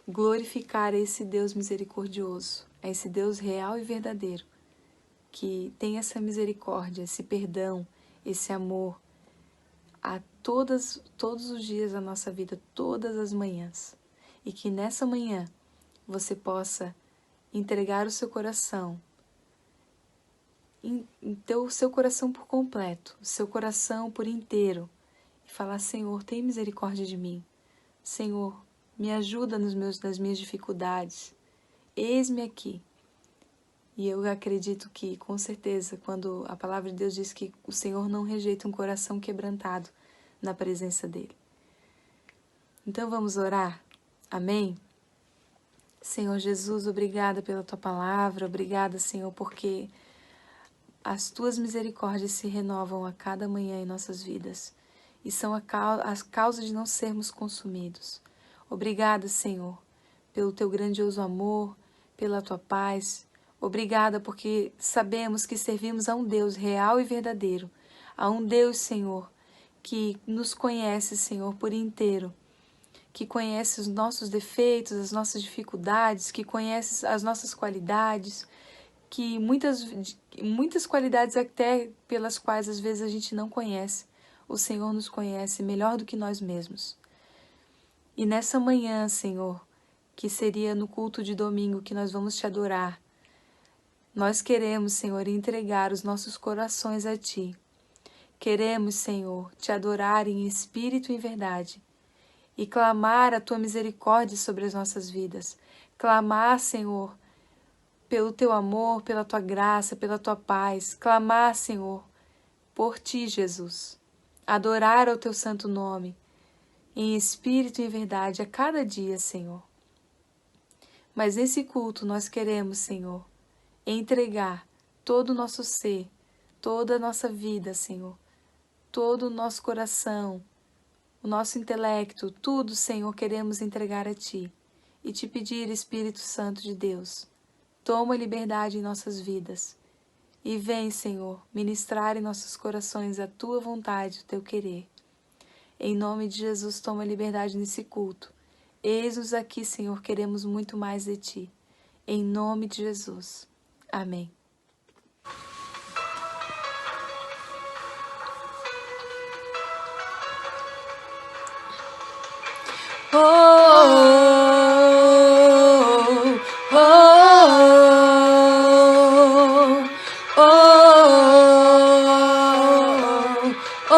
glorificar esse Deus misericordioso, esse Deus real e verdadeiro, que tem essa misericórdia, esse perdão, esse amor a todos os dias da nossa vida, todas as manhãs. E que nessa manhã você possa entregar o seu coração, ter o seu coração por completo, o seu coração por inteiro, e falar: Senhor, tem misericórdia de mim. Senhor, me ajuda nas minhas dificuldades. Eis-me aqui. E eu acredito que, com certeza, quando a palavra de Deus diz que o Senhor não rejeita um coração quebrantado na presença dEle. Então vamos orar? Amém? Senhor Jesus, obrigada pela Tua palavra, obrigada, Senhor, porque as Tuas misericórdias se renovam a cada manhã em nossas vidas e são a causa de não sermos consumidos. Obrigada, Senhor, pelo Teu grandioso amor, pela Tua paz. Obrigada porque sabemos que servimos a um Deus real e verdadeiro, a um Deus, Senhor, que nos conhece, Senhor, por inteiro, que conhece os nossos defeitos, as nossas dificuldades, que conhece as nossas qualidades, que muitas qualidades até pelas quais às vezes a gente não conhece. O Senhor nos conhece melhor do que nós mesmos. E nessa manhã, Senhor, que seria no culto de domingo que nós vamos Te adorar, nós queremos, Senhor, entregar os nossos corações a Ti. Queremos, Senhor, Te adorar em espírito e em verdade e clamar a Tua misericórdia sobre as nossas vidas. Clamar, Senhor, pelo Teu amor, pela Tua graça, pela Tua paz. Clamar, Senhor, por Ti, Jesus. Adorar ao Teu santo nome, em espírito e em verdade, a cada dia, Senhor. Mas nesse culto nós queremos, Senhor, entregar todo o nosso ser, toda a nossa vida, Senhor, todo o nosso coração, o nosso intelecto, tudo, Senhor, queremos entregar a Ti e Te pedir, Espírito Santo de Deus, toma liberdade em nossas vidas e vem, Senhor, ministrar em nossos corações a Tua vontade, o Teu querer. Em nome de Jesus, toma liberdade nesse culto. Eis-nos aqui, Senhor, queremos muito mais de Ti. Em nome de Jesus. Amém. Oh, oh, oh, oh, oh.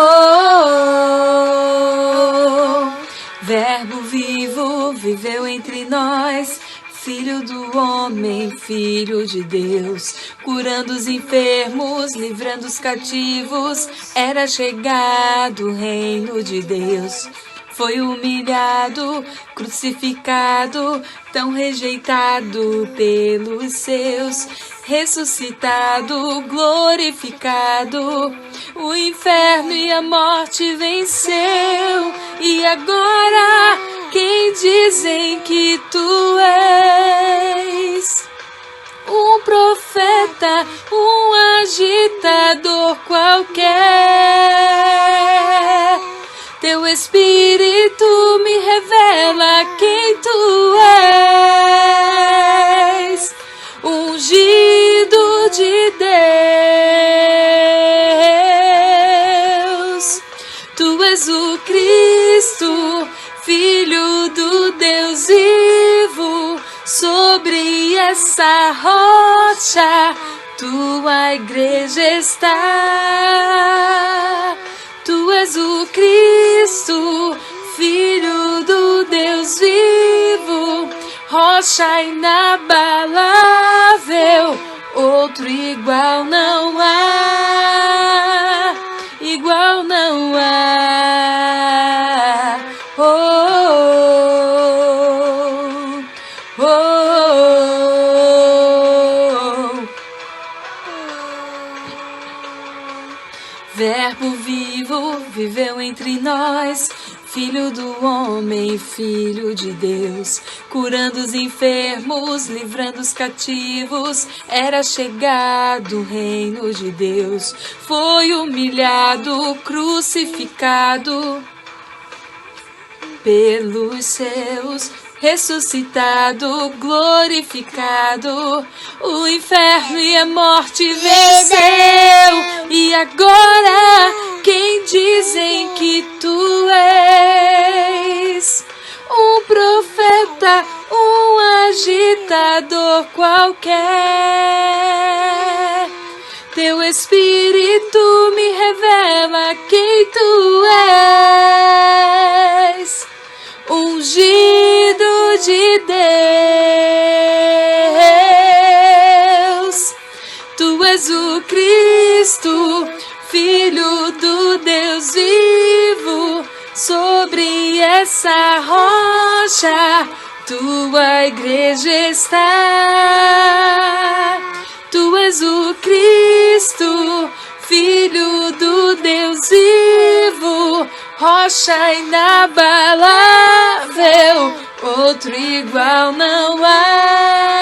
Verbo vivo viveu entre nós, Filho do homem, Filho de Deus, curando os enfermos, livrando os cativos, era chegado o reino de Deus. Foi humilhado, crucificado, tão rejeitado pelos seus, ressuscitado, glorificado, o inferno e a morte venceu, e agora quem dizem que Tu és? Um profeta, um agitador qualquer. Teu Espírito me revela quem Tu és, ungido de Deus. Tu és o Cristo, Filho do Deus vivo, sobre essa rocha Tua igreja está. Tu és o Cristo, Filho do Deus vivo, rocha inabalável, outro igual não há, igual não há. Oh, oh, oh, oh. Verbo vivo viveu entre nós, Filho do homem, Filho de Deus, curando os enfermos, livrando os cativos, era chegado o reino de Deus, foi humilhado, crucificado pelos seus, ressuscitado, glorificado, o inferno e a morte venceu, e agora quem dizem que tu és? Um profeta, um agitador qualquer. Teu Espírito me revela quem tu és. Ungido de Deus, tu és o Cristo, Filho do Deus vivo, sobre essa rocha tua igreja está. Tu és o Cristo, Filho do Deus vivo, rocha inabalável, outro igual não há.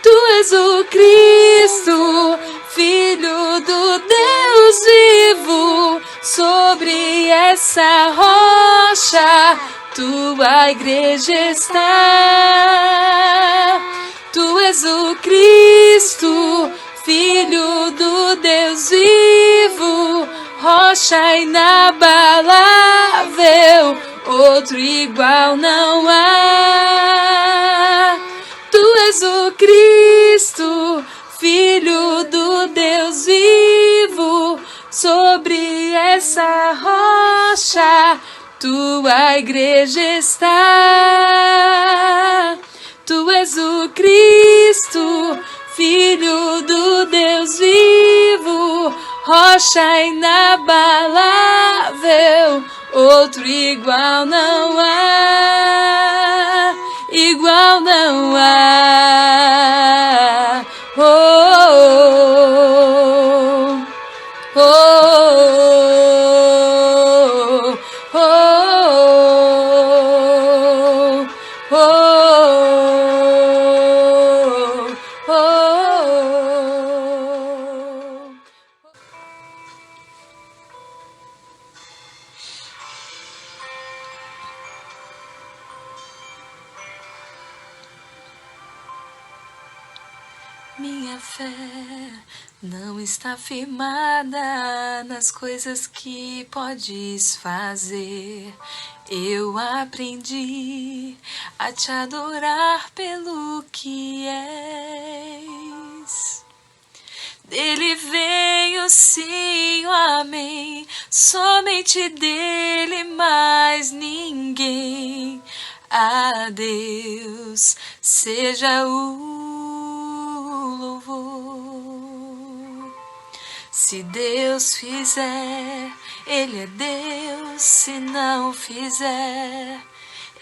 Tu és o Cristo, Filho do Deus vivo, sobre essa rocha tua igreja está. Tu és o Cristo, Filho do Deus vivo, rocha inabalável, outro igual não há. Tu és o Cristo, Filho do Deus vivo, sobre essa rocha tua igreja está. Tu és o Cristo, Filho do Deus vivo, rocha inabalável, outro igual não há, igual não há. Oh, oh, oh, oh, oh, oh. Minha fé não está firmada nas coisas que podes fazer. Eu aprendi a te adorar pelo que és. Dele vem o sim, o amém, somente dele, mais ninguém. A Deus seja o louvor. Se Deus fizer, Ele é Deus. Se não fizer,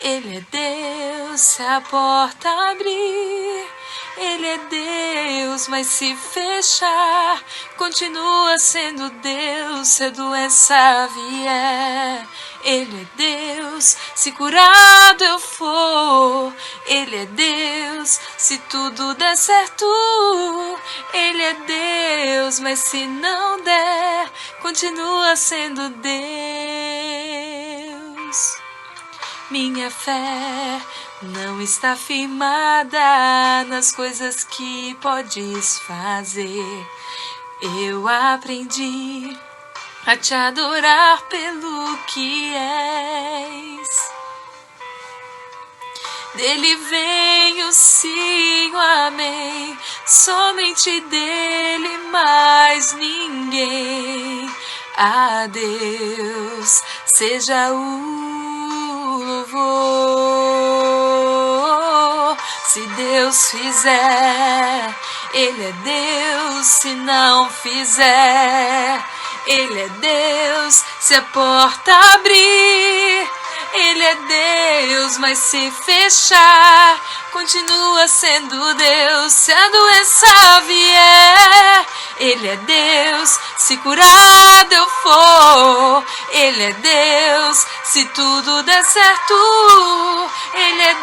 Ele é Deus. Se a porta abrir, Ele é Deus. Mas se fechar, continua sendo Deus. Se a doença vier, Ele é Deus. Se curado eu for, Ele é Deus. Se tudo der certo, Ele é Deus. Mas se não der, continua sendo Deus. Minha fé não está firmada nas coisas que podes fazer. Eu aprendi a te adorar pelo que és. Dele vem o sim, o amém, somente dele, mais ninguém. A Deus seja o louvor. Se Deus fizer, Ele é Deus. Se não fizer, Ele é Deus. Se a porta abrir, Ele é Deus. Mas se fechar, continua sendo Deus. Se a doença vier, Ele é Deus, se curado eu for. Ele é Deus, se tudo der certo. Ele é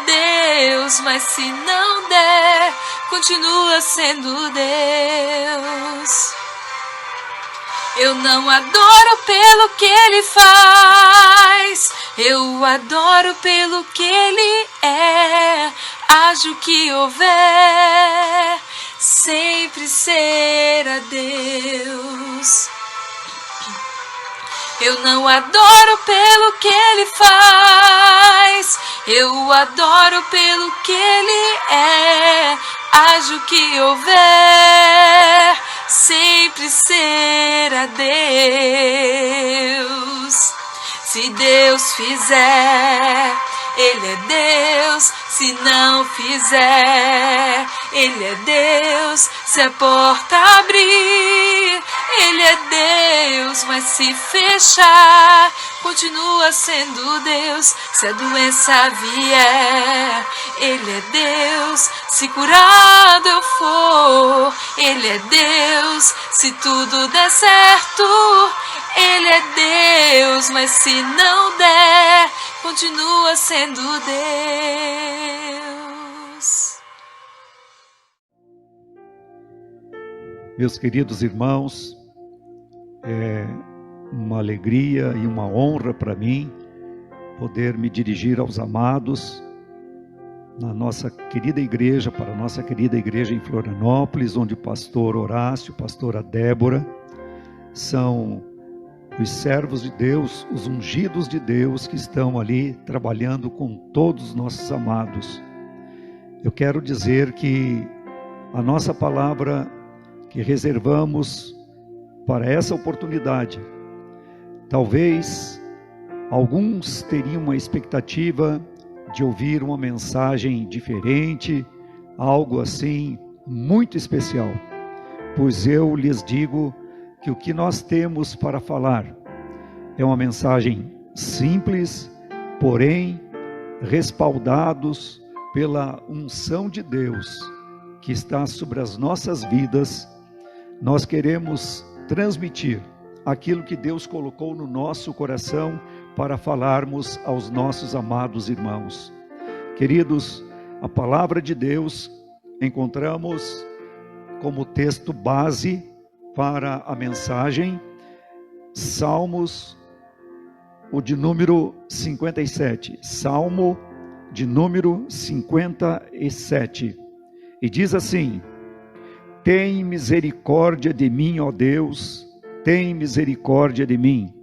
Deus, mas se não der, continua sendo Deus. Eu não adoro pelo que Ele faz, eu adoro pelo que Ele é. Haja o que houver, sempre será Deus. Eu não adoro pelo que Ele faz, eu adoro pelo que Ele é. Haja o que houver, sempre será Deus. Se Deus fizer, Ele é Deus. Se não fizer, Ele é Deus. Se a porta abrir, Ele é Deus. Mas se fechar, continua sendo Deus. Se a doença vier, Ele é Deus. Se curado eu for, Ele é Deus. Se tudo der certo, Ele é Deus. Mas se não der, continua sendo Deus. Meus queridos irmãos, é uma alegria e uma honra para mim poder me dirigir aos amados na nossa querida igreja, para a nossa querida igreja em Florianópolis, onde o pastor Horácio, pastora Débora, são os servos de Deus, os ungidos de Deus que estão ali trabalhando com todos os nossos amados. Eu quero dizer que a nossa palavra que reservamos para essa oportunidade, talvez alguns teriam uma expectativa de ouvir uma mensagem diferente, algo assim muito especial, pois eu lhes digo que o que nós temos para falar é uma mensagem simples, porém respaldados pela unção de Deus que está sobre as nossas vidas. Nós queremos transmitir aquilo que Deus colocou no nosso coração para falarmos aos nossos amados irmãos. Queridos, a palavra de Deus encontramos como texto base para a mensagem, Salmos, o de número 57, Salmo de número 57, e diz assim: tem misericórdia de mim, ó Deus, tem misericórdia de mim,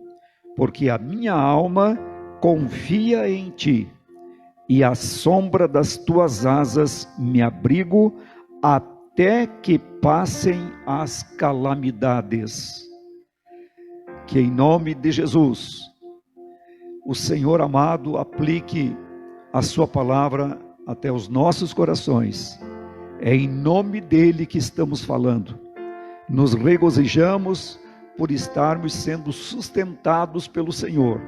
porque a minha alma confia em Ti, e à sombra das Tuas asas me abrigo, até que passem as calamidades. Que em nome de Jesus, o Senhor amado aplique a sua palavra até os nossos corações. É em nome dele que estamos falando. Nos regozijamos por estarmos sendo sustentados pelo Senhor.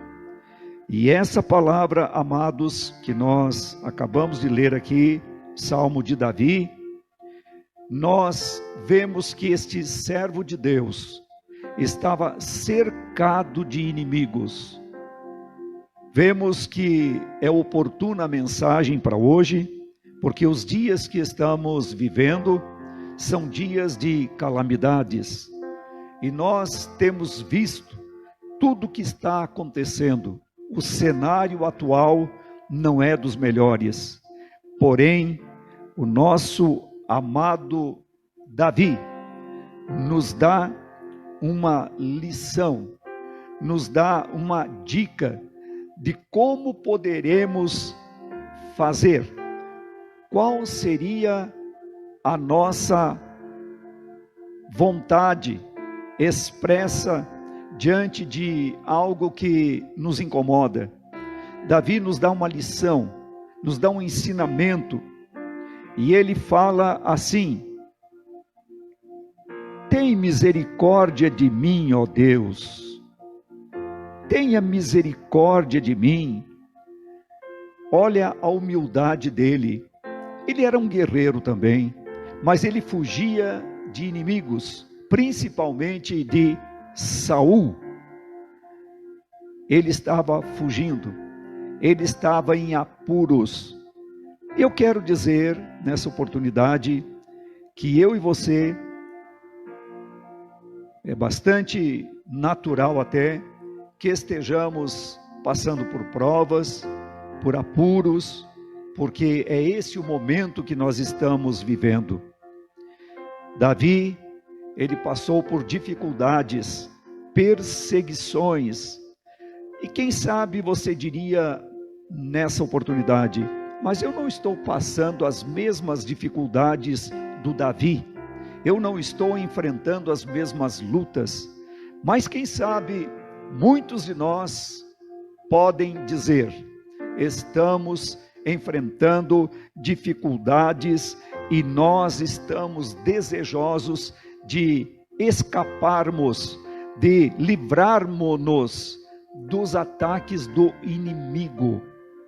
E essa palavra, amados, que nós acabamos de ler aqui, Salmo de Davi, nós vemos que este servo de Deus estava cercado de inimigos. Vemos que é oportuna a mensagem para hoje, porque os dias que estamos vivendo são dias de calamidades, e nós temos visto tudo o que está acontecendo. O cenário atual não é dos melhores, porém, o nosso amado Davi nos dá uma lição, nos dá uma dica de como poderemos fazer. Qual seria a nossa vontade expressa diante de algo que nos incomoda? Davi nos dá uma lição, nos dá um ensinamento, e ele fala assim: tem misericórdia de mim, ó Deus, tenha misericórdia de mim. Olha a humildade dele. Ele era um guerreiro também, mas ele fugia de inimigos, principalmente de Saul. Ele estava fugindo, ele estava em apuros. Eu quero dizer nessa oportunidade que eu e você, é bastante natural até que estejamos passando por provas, por apuros, porque é esse o momento que nós estamos vivendo. Davi, ele passou por dificuldades, perseguições, e quem sabe você diria nessa oportunidade: mas eu não estou passando as mesmas dificuldades do Davi, eu não estou enfrentando as mesmas lutas. Mas quem sabe muitos de nós podem dizer: estamos enfrentando dificuldades e nós estamos desejosos de escaparmos, de livrarmos-nos dos ataques do inimigo,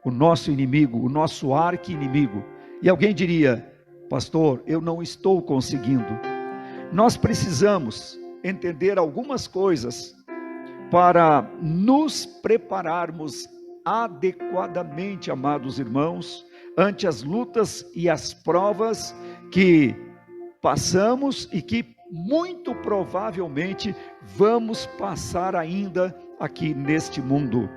o nosso arqui-inimigo. E alguém diria: pastor, eu não estou conseguindo. Nós precisamos entender algumas coisas para nos prepararmos adequadamente, amados irmãos, ante as lutas e as provas que passamos e que muito provavelmente vamos passar ainda aqui neste mundo.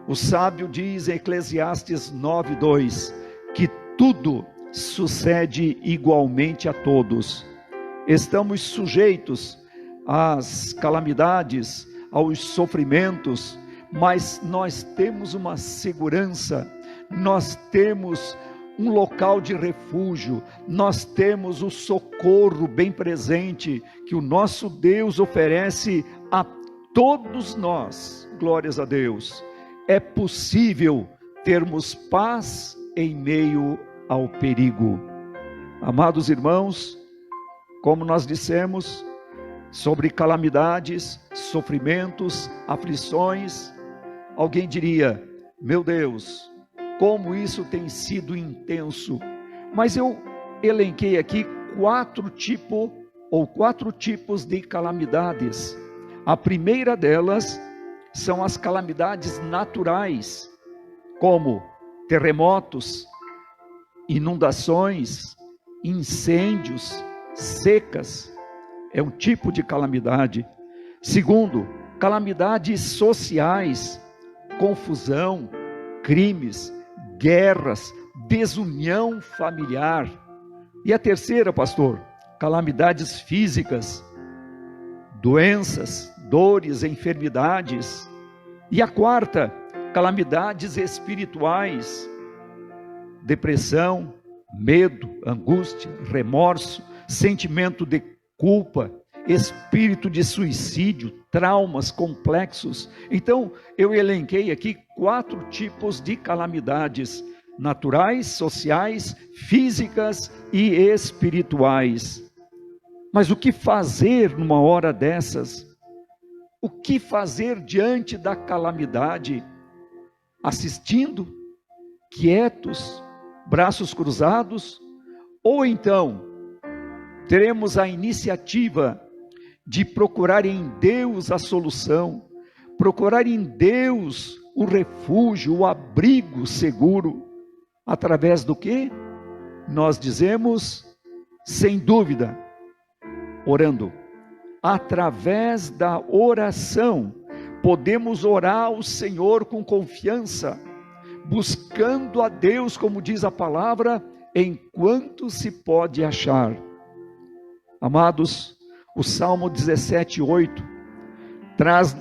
O sábio diz em Eclesiastes 9:2 que tudo sucede igualmente a todos. Estamos sujeitos às calamidades, aos sofrimentos, mas nós temos uma segurança, nós temos um local de refúgio, nós temos o socorro bem presente que o nosso Deus oferece a todos nós. Glórias a Deus. É possível termos paz em meio ao perigo. Amados irmãos, como nós dissemos, sobre calamidades, sofrimentos, aflições, alguém diria: meu Deus, como isso tem sido intenso. Mas eu elenquei aqui quatro tipos de calamidades. A primeira delas são as calamidades naturais, como terremotos, inundações, incêndios, secas. É um tipo de calamidade. Segundo, calamidades sociais, confusão, crimes, guerras, desunião familiar. E a terceira, pastor, calamidades físicas, doenças, dores, enfermidades. E a quarta, calamidades espirituais, depressão, medo, angústia, remorso, sentimento de culpa, espírito de suicídio, traumas complexos. Então, eu elenquei aqui 4 tipos de calamidades: naturais, sociais, físicas e espirituais. Mas o que fazer numa hora dessas? O que fazer diante da calamidade? Assistindo, quietos, braços cruzados? Ou então, teremos a iniciativa de procurar em Deus a solução, procurar em Deus o refúgio, o abrigo seguro, através do que? Nós dizemos, sem dúvida, orando. Através da oração, podemos orar ao Senhor com confiança, buscando a Deus, como diz a palavra, enquanto se pode achar. Amados, o Salmo 17:8 traz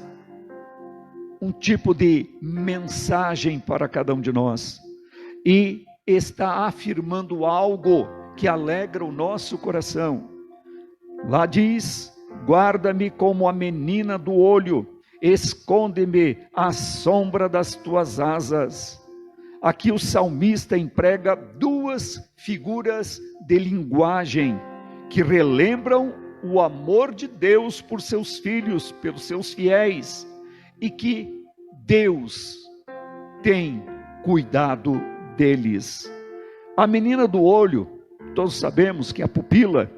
um tipo de mensagem para cada um de nós e está afirmando algo que alegra o nosso coração. Lá diz: guarda-me como a menina do olho, esconde-me à sombra das tuas asas. Aqui o salmista emprega 2 figuras de linguagem que relembram o amor de Deus por seus filhos, pelos seus fiéis, e que Deus tem cuidado deles. A menina do olho, todos sabemos que a pupila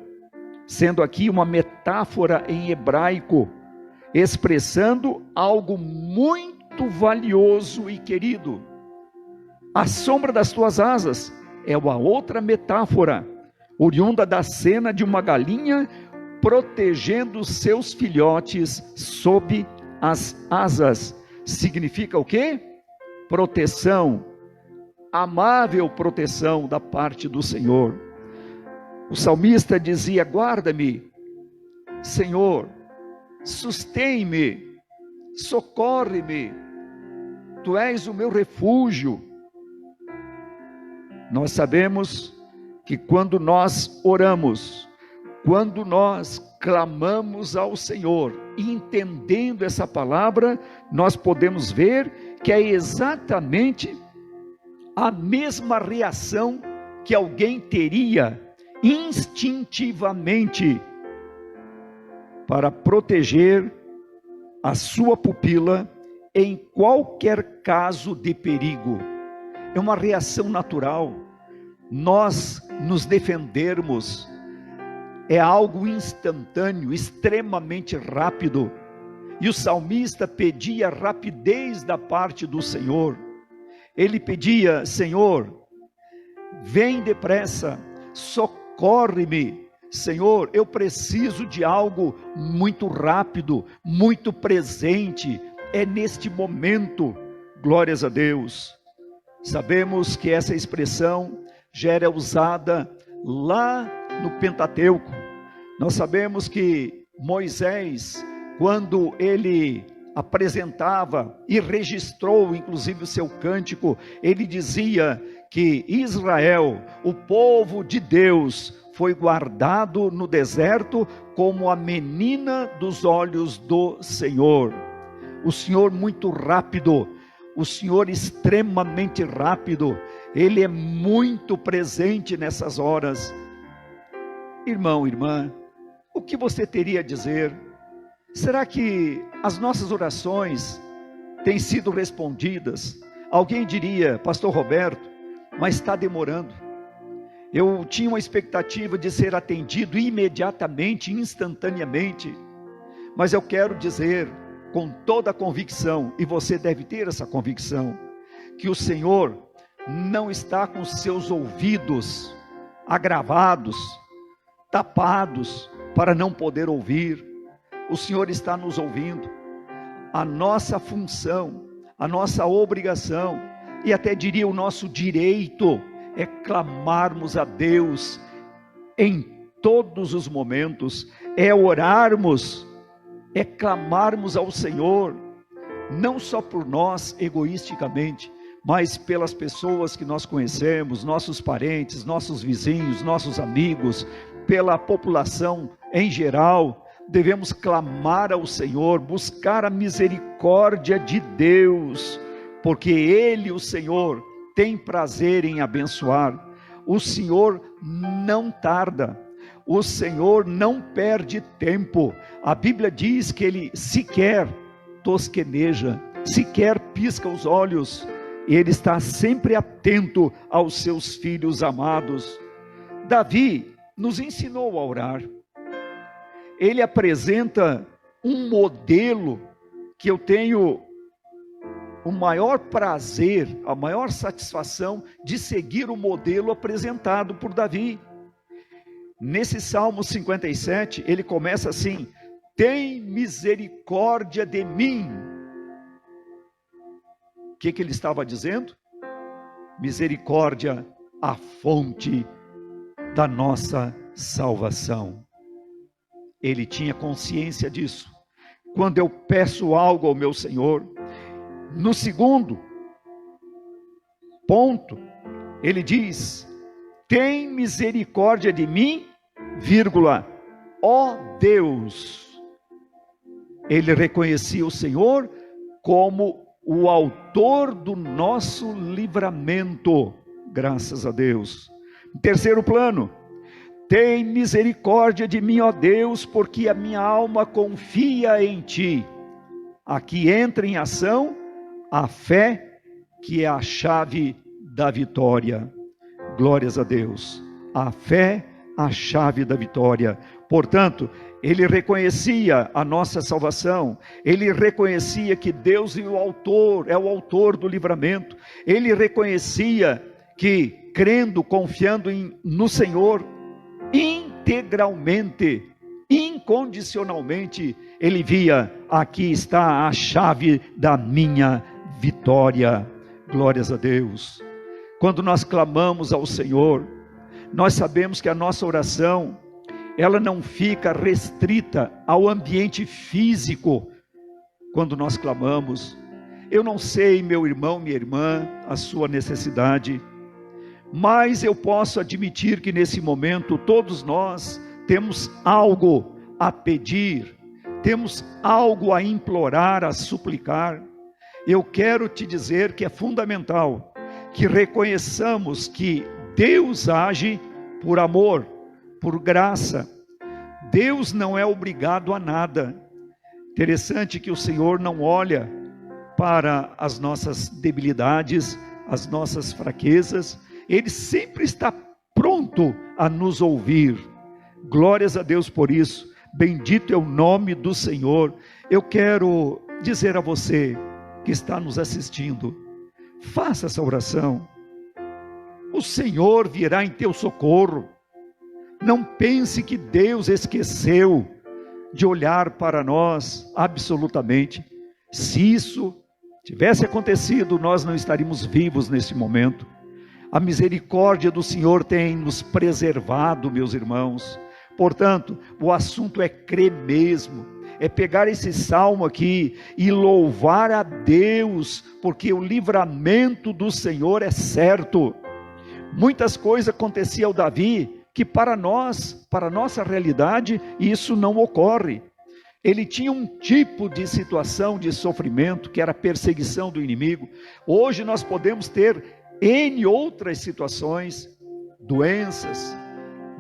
sendo aqui uma metáfora em hebraico, expressando algo muito valioso e querido. A sombra das tuas asas é uma outra metáfora, oriunda da cena de uma galinha protegendo seus filhotes sob as asas. Significa o quê? Proteção, amável proteção da parte do Senhor. O salmista dizia: guarda-me, Senhor, sustém-me, socorre-me, Tu és o meu refúgio. Nós sabemos que quando nós oramos, quando nós clamamos ao Senhor, entendendo essa palavra, nós podemos ver que é exatamente a mesma reação que alguém teria instintivamente para proteger a sua pupila em qualquer caso de perigo. É uma reação natural. Nós nos defendermos é algo instantâneo, extremamente rápido. E o salmista pedia rapidez da parte do Senhor. Ele pedia: Senhor, vem depressa, socorre-me. Senhor, eu preciso de algo muito rápido, muito presente. É neste momento. Glórias a Deus. Sabemos que essa expressão já era usada lá no Pentateuco. Nós sabemos que Moisés, quando ele apresentava e registrou inclusive o seu cântico, ele dizia que Israel, o povo de Deus, foi guardado no deserto como a menina dos olhos do Senhor. O Senhor muito rápido, o Senhor extremamente rápido, Ele é muito presente nessas horas. Irmão, irmã, o que você teria a dizer? Será que as nossas orações têm sido respondidas? Alguém diria: pastor Roberto, mas está demorando. Eu tinha uma expectativa de ser atendido imediatamente, instantaneamente. Mas eu quero dizer com toda a convicção, e você deve ter essa convicção, que o Senhor não está com seus ouvidos agravados, tapados, para não poder ouvir. O Senhor está nos ouvindo. A nossa função, a nossa obrigação, e até diria o nosso direito, é clamarmos a Deus em todos os momentos, é orarmos, é clamarmos ao Senhor, não só por nós egoisticamente, mas pelas pessoas que nós conhecemos, nossos parentes, nossos vizinhos, nossos amigos, pela população em geral. Devemos clamar ao Senhor, buscar a misericórdia de Deus, porque Ele, o Senhor, tem prazer em abençoar. O Senhor não tarda, o Senhor não perde tempo. A Bíblia diz que Ele sequer tosqueneja, sequer pisca os olhos. Ele está sempre atento aos seus filhos amados. Davi nos ensinou a orar. Ele apresenta um modelo que eu tenho o maior prazer, a maior satisfação de seguir o modelo apresentado por Davi. Nesse Salmo 57, ele começa assim: tem misericórdia de mim. O que ele estava dizendo? Misericórdia, a fonte da nossa salvação. Ele tinha consciência disso. Quando eu peço algo ao meu Senhor, no segundo ponto, ele diz: tem misericórdia de mim, vírgula, ó Deus. Ele reconhecia o Senhor como o autor do nosso livramento, graças a Deus. Em terceiro plano, tem misericórdia de mim, ó Deus, porque a minha alma confia em Ti. Aqui entra em ação a fé, que é a chave da vitória. Glórias a Deus. A fé, a chave da vitória. Portanto, ele reconhecia a nossa salvação, ele reconhecia que Deus é o autor do livramento, ele reconhecia que, crendo, confiando no Senhor, integralmente, incondicionalmente, ele via: aqui está a chave da minha vitória. Glórias a Deus. Quando nós clamamos ao Senhor, nós sabemos que a nossa oração, ela não fica restrita ao ambiente físico. Quando nós clamamos, eu não sei, meu irmão, minha irmã, a sua necessidade, mas eu posso admitir que nesse momento todos nós temos algo a pedir, temos algo a implorar, a suplicar. Eu quero te dizer que é fundamental que reconheçamos que Deus age por amor, por graça. Deus não é obrigado a nada. Interessante que o Senhor não olha para as nossas debilidades, as nossas fraquezas. Ele sempre está pronto a nos ouvir. Glórias a Deus por isso. Bendito é o nome do Senhor. Eu quero dizer a você que está nos assistindo, faça essa oração. O Senhor virá em teu socorro. Não pense que Deus esqueceu de olhar para nós absolutamente. Se isso tivesse acontecido, nós não estaríamos vivos nesse momento. A misericórdia do Senhor tem nos preservado, meus irmãos. Portanto, o assunto é crer mesmo, é pegar esse salmo aqui e louvar a Deus, porque o livramento do Senhor é certo. Muitas coisas aconteciam ao Davi, que para nós, para a nossa realidade, isso não ocorre. Ele tinha um tipo de situação de sofrimento, que era a perseguição do inimigo. Hoje nós podemos ter N outras situações, doenças,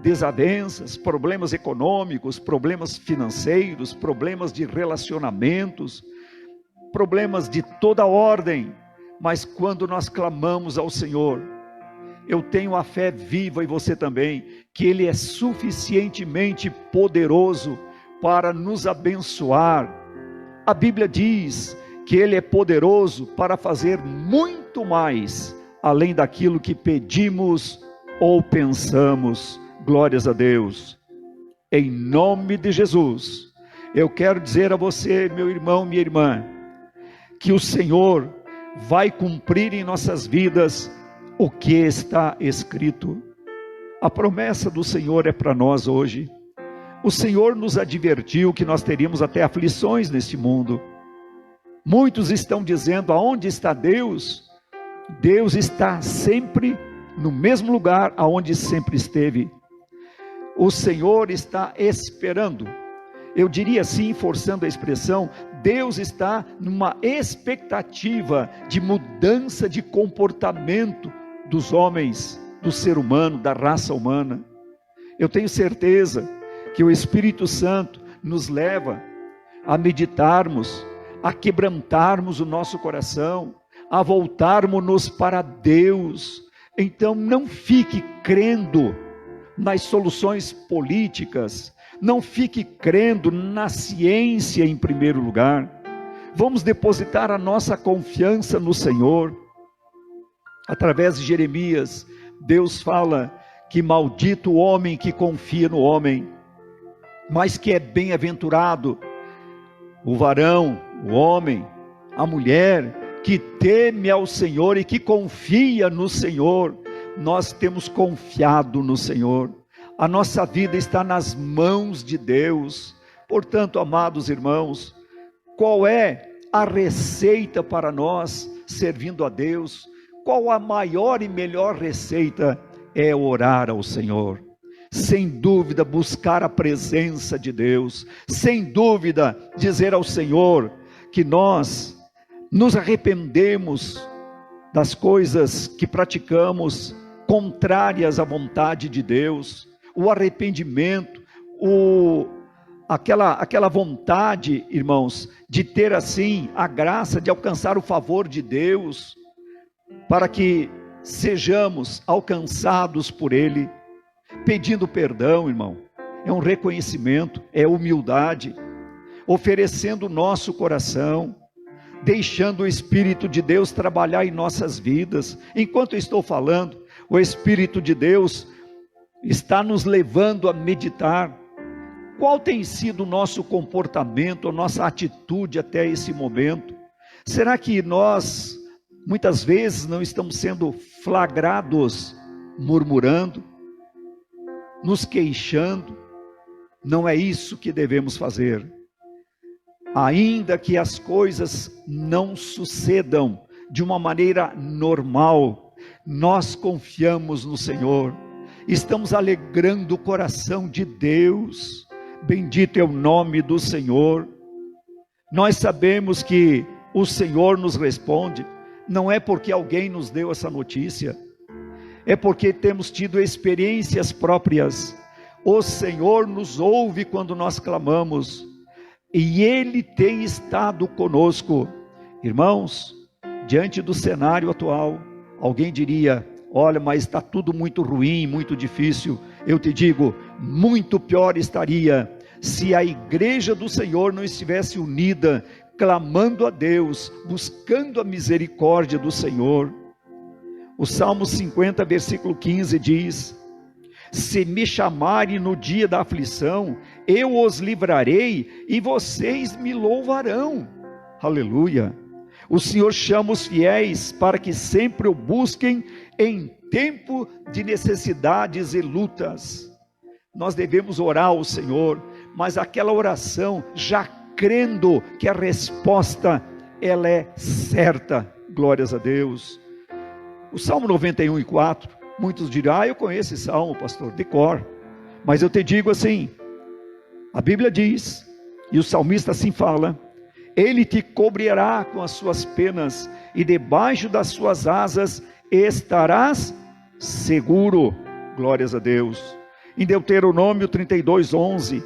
desavenças, problemas econômicos, problemas financeiros, problemas de relacionamentos, problemas de toda ordem. Mas quando nós clamamos ao Senhor, eu tenho a fé viva, e você também, que Ele é suficientemente poderoso para nos abençoar. A Bíblia diz que Ele é poderoso para fazer muito mais, além daquilo que pedimos ou pensamos. Glórias a Deus. Em nome de Jesus, eu quero dizer a você, meu irmão, minha irmã, que o Senhor vai cumprir em nossas vidas o que está escrito. A promessa do Senhor é para nós hoje. O Senhor nos advertiu que nós teríamos até aflições neste mundo. Muitos estão dizendo: aonde está Deus? Deus está sempre no mesmo lugar aonde sempre esteve. O Senhor está esperando. Eu diria assim, forçando a expressão, Deus está numa expectativa de mudança de comportamento dos homens, do ser humano, da raça humana. Eu tenho certeza que o Espírito Santo nos leva a meditarmos, a quebrantarmos o nosso coração, a voltarmos-nos para Deus. Então não fique crendo nas soluções políticas, não fique crendo na ciência em primeiro lugar. Vamos depositar a nossa confiança no Senhor. Através de Jeremias, Deus fala que maldito o homem que confia no homem, mas que é bem-aventurado o varão, o homem, a mulher que teme ao Senhor e que confia no Senhor. Nós temos confiado no Senhor. A nossa vida está nas mãos de Deus. Portanto, amados irmãos, qual é a receita para nós servindo a Deus? Qual a maior e melhor receita? É orar ao Senhor. Sem dúvida, buscar a presença de Deus. Sem dúvida, dizer ao Senhor que nós nos arrependemos das coisas que praticamos contrárias à vontade de Deus. O arrependimento, aquela vontade, irmãos, de ter assim a graça de alcançar o favor de Deus, para que sejamos alcançados por Ele, pedindo perdão, irmão. é um reconhecimento, é humildade, oferecendo o nosso coração, deixando o Espírito de Deus trabalhar em nossas vidas. Enquanto eu estou falando, o Espírito de Deus está nos levando a meditar. Qual tem sido o nosso comportamento, a nossa atitude até esse momento? Será que nós, muitas vezes, não estamos sendo flagrados, murmurando, nos queixando? Não é isso que devemos fazer. Ainda que as coisas não sucedam de uma maneira normal, nós confiamos no Senhor, estamos alegrando o coração de Deus. Bendito é o nome do Senhor. Nós sabemos que o Senhor nos responde, não é porque alguém nos deu essa notícia, é porque temos tido experiências próprias. O Senhor nos ouve quando nós clamamos, e Ele tem estado conosco. Irmãos, diante do cenário atual, alguém diria: olha, mas está tudo muito ruim, muito difícil. Eu te digo, muito pior estaria se a igreja do Senhor não estivesse unida, clamando a Deus, buscando a misericórdia do Senhor. O Salmo 50, versículo 15 diz: se me chamarem no dia da aflição, eu os livrarei e vocês me louvarão. Aleluia! O Senhor chama os fiéis para que sempre o busquem em tempo de necessidades e lutas. Nós devemos orar ao Senhor, mas aquela oração já crendo que a resposta ela é certa. Glórias a Deus. O Salmo 91:4, muitos dirão: eu conheço esse salmo, pastor, de cor. Mas eu te digo assim, a Bíblia diz, e o salmista assim fala: Ele te cobrirá com as suas penas, e debaixo das suas asas estarás seguro. Glórias a Deus. Em Deuteronômio 32:11,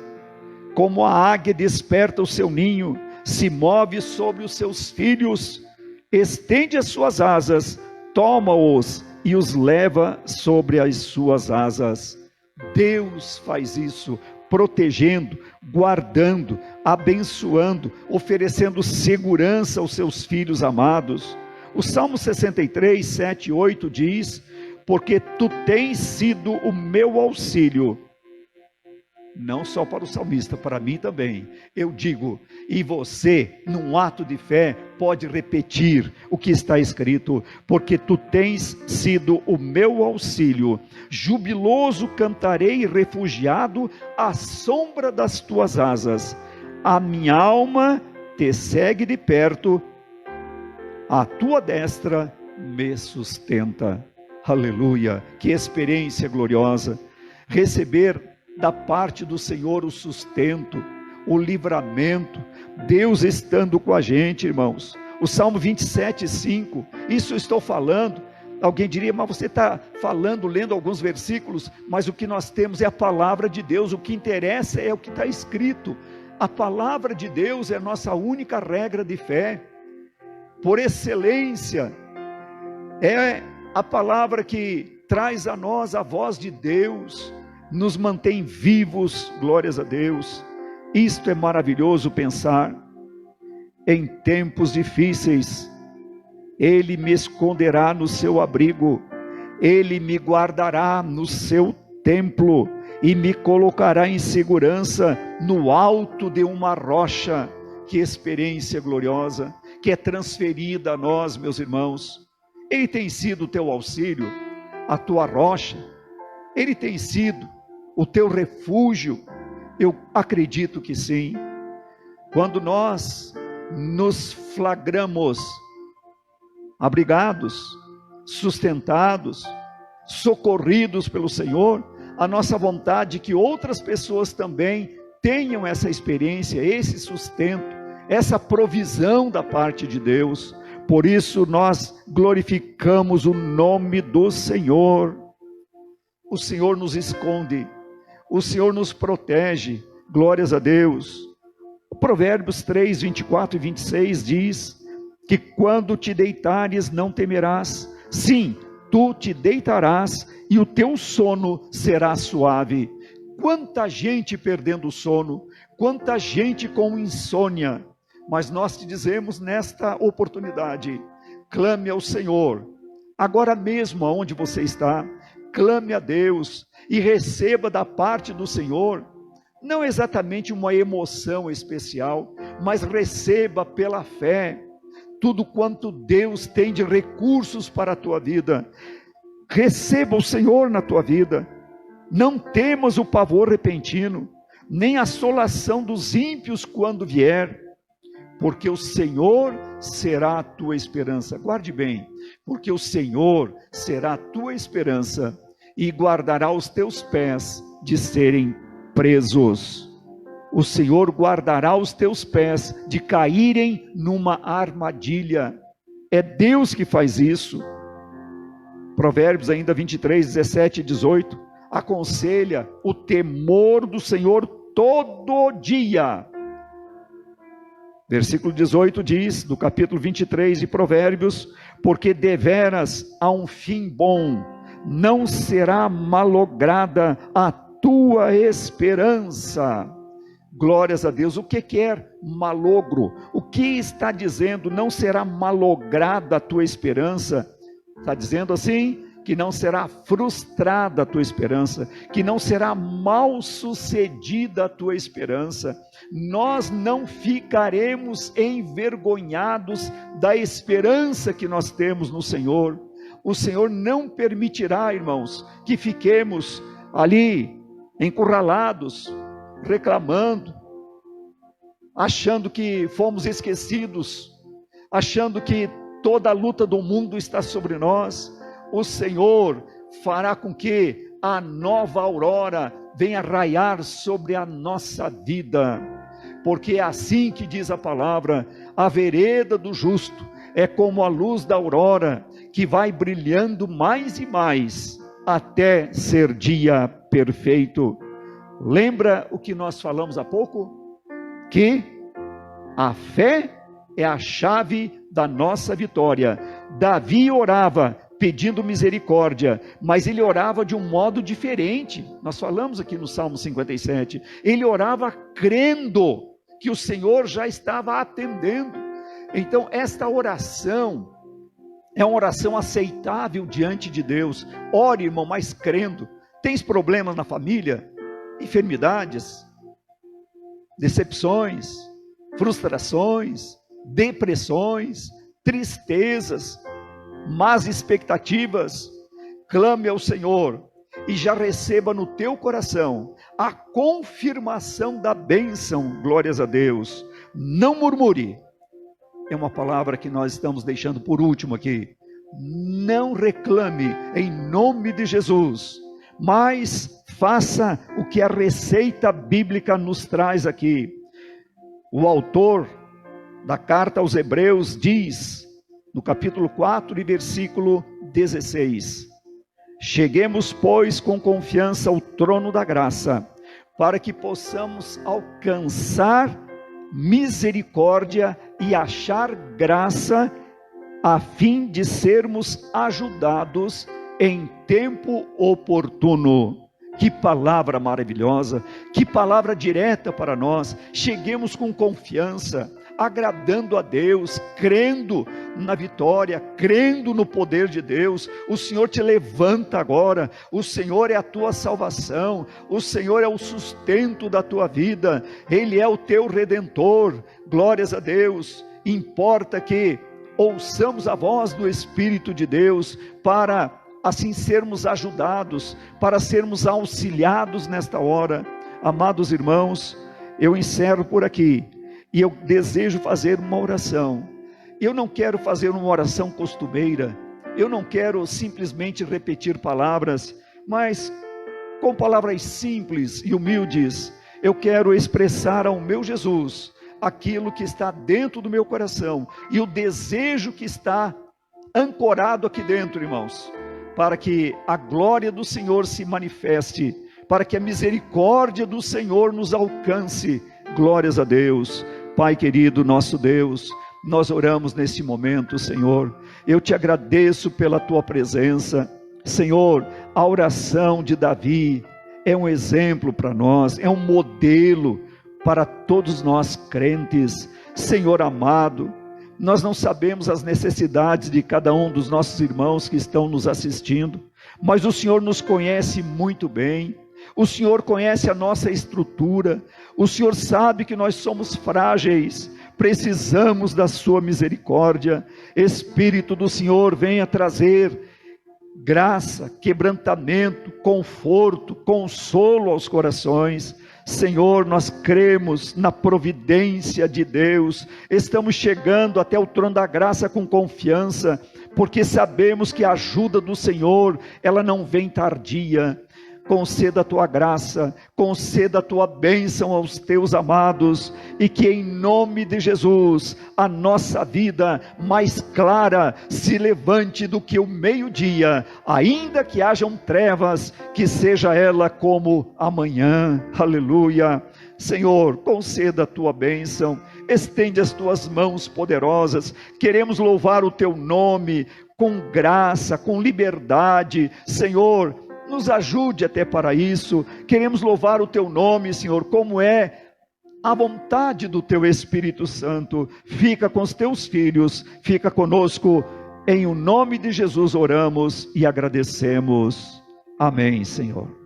como a águia desperta o seu ninho, se move sobre os seus filhos, estende as suas asas, toma-os e os leva sobre as suas asas. Deus faz isso, protegendo, guardando, abençoando, oferecendo segurança aos seus filhos amados. O Salmo 63, 7 e 8 diz: porque tu tens sido o meu auxílio. Não só para o salmista, para mim também. Eu digo, e você, num ato de fé, pode repetir o que está escrito: porque tu tens sido o meu auxílio, jubiloso cantarei, refugiado à sombra das tuas asas. A minha alma te segue de perto, a tua destra me sustenta. Aleluia, que experiência gloriosa, receber da parte do Senhor o sustento, o livramento, Deus estando com a gente, irmãos. O Salmo 27:5, isso eu estou falando, alguém diria: mas você está falando, lendo alguns versículos, mas o que nós temos é a palavra de Deus, o que interessa é o que está escrito. A palavra de Deus é a nossa única regra de fé, por excelência, é a palavra que traz a nós a voz de Deus, nos mantém vivos. Glórias a Deus. Isto é maravilhoso pensar. Em tempos difíceis, Ele me esconderá no seu abrigo, Ele me guardará no seu templo e me colocará em segurança no alto de uma rocha. Que experiência gloriosa, que é transferida a nós, meus irmãos. Ele tem sido o teu auxílio, a tua rocha, Ele tem sido o teu refúgio. Eu acredito que sim. Quando nós nos flagramos abrigados, sustentados, socorridos pelo Senhor, a nossa vontade é que outras pessoas também tenham essa experiência, esse sustento, essa provisão da parte de Deus. Por isso nós glorificamos o nome do Senhor. O Senhor nos esconde, o Senhor nos protege. Glórias a Deus. Provérbios 3, 24 e 26 diz que quando te deitares não temerás, sim, tu te deitarás e o teu sono será suave. Quanta gente perdendo o sono, quanta gente com insônia, mas nós te dizemos nesta oportunidade, clame ao Senhor, agora mesmo aonde você está, clame a Deus e receba da parte do Senhor, não exatamente uma emoção especial, mas receba pela fé, tudo quanto Deus tem de recursos para a tua vida, receba o Senhor na tua vida, não temas o pavor repentino, nem a assolação dos ímpios quando vier, porque o Senhor será a tua esperança, guarde bem, porque o Senhor será a tua esperança, e guardará os teus pés de serem presos, o Senhor guardará os teus pés de caírem numa armadilha, é Deus que faz isso. Provérbios ainda 23, 17 e 18, aconselha o temor do Senhor todo dia. Versículo 18 diz, do capítulo 23 de Provérbios, porque deveras há um fim bom, não será malograda a tua esperança. Glórias a Deus. O que quer malogro? O que está dizendo não será malograda a tua esperança? Está dizendo assim, que não será frustrada a tua esperança, que não será mal sucedida a tua esperança. Nós não ficaremos envergonhados da esperança que nós temos no Senhor. O Senhor não permitirá, irmãos, que fiquemos ali encurralados, reclamando, achando que fomos esquecidos, achando que toda a luta do mundo está sobre nós. O Senhor fará com que a nova aurora venha raiar sobre a nossa vida, porque é assim que diz a palavra, a vereda do justo é como a luz da aurora, que vai brilhando mais e mais, até ser dia perfeito. Lembra o que nós falamos há pouco? Que a fé é a chave da nossa vitória. Davi orava pedindo misericórdia, mas ele orava de um modo diferente. Nós falamos aqui no Salmo 57, ele orava crendo que o Senhor já estava atendendo. Então esta oração é uma oração aceitável diante de Deus. Ore, irmão, mas crendo. Tens problemas na família? Enfermidades, decepções, frustrações, depressões, tristezas, más expectativas, clame ao Senhor e já receba no teu coração a confirmação da bênção. Glórias a Deus. Não murmure, é uma palavra que nós estamos deixando por último aqui. Não reclame em nome de Jesus, mas faça o que a receita bíblica nos traz aqui. O autor da carta aos Hebreus diz, no capítulo 4 e versículo 16, cheguemos, pois, com confiança ao trono da graça, para que possamos alcançar misericórdia e achar graça, a fim de sermos ajudados em tempo oportuno. Que palavra maravilhosa, que palavra direta para nós. Cheguemos com confiança, agradando a Deus, crendo na vitória, crendo no poder de Deus. O Senhor te levanta agora, o Senhor é a tua salvação, o Senhor é o sustento da tua vida, Ele é o teu Redentor. Glórias a Deus. Importa que ouçamos a voz do Espírito de Deus, para assim sermos ajudados, para sermos auxiliados nesta hora. Amados irmãos, eu encerro por aqui, e eu desejo fazer uma oração. Eu não quero fazer uma oração costumeira, eu não quero simplesmente repetir palavras, mas com palavras simples e humildes, eu quero expressar ao meu Jesus aquilo que está dentro do meu coração, e o desejo que está ancorado aqui dentro, irmãos, para que a glória do Senhor se manifeste, para que a misericórdia do Senhor nos alcance. Glórias a Deus. Pai querido, nosso Deus, nós oramos neste momento, Senhor, eu te agradeço pela tua presença. Senhor, a oração de Davi é um exemplo para nós, é um modelo para todos nós crentes. Senhor amado, nós não sabemos as necessidades de cada um dos nossos irmãos que estão nos assistindo, mas o Senhor nos conhece muito bem. O Senhor conhece a nossa estrutura, o Senhor sabe que nós somos frágeis, precisamos da sua misericórdia. Espírito do Senhor, venha trazer graça, quebrantamento, conforto, consolo aos corações. Senhor, nós cremos na providência de Deus, estamos chegando até o trono da graça com confiança, porque sabemos que a ajuda do Senhor, ela não vem tardia. Conceda a tua graça, conceda a tua bênção aos teus amados, e que em nome de Jesus, a nossa vida mais clara se levante do que o meio-dia, ainda que hajam trevas, que seja ela como amanhã. Aleluia. Senhor, conceda a tua bênção, estende as tuas mãos poderosas, queremos louvar o teu nome com graça, com liberdade. Senhor, nos ajude até para isso. Queremos louvar o teu nome, Senhor, como é a vontade do teu Espírito Santo. Fica com os teus filhos, fica conosco. Em o nome de Jesus oramos e agradecemos. Amém, Senhor.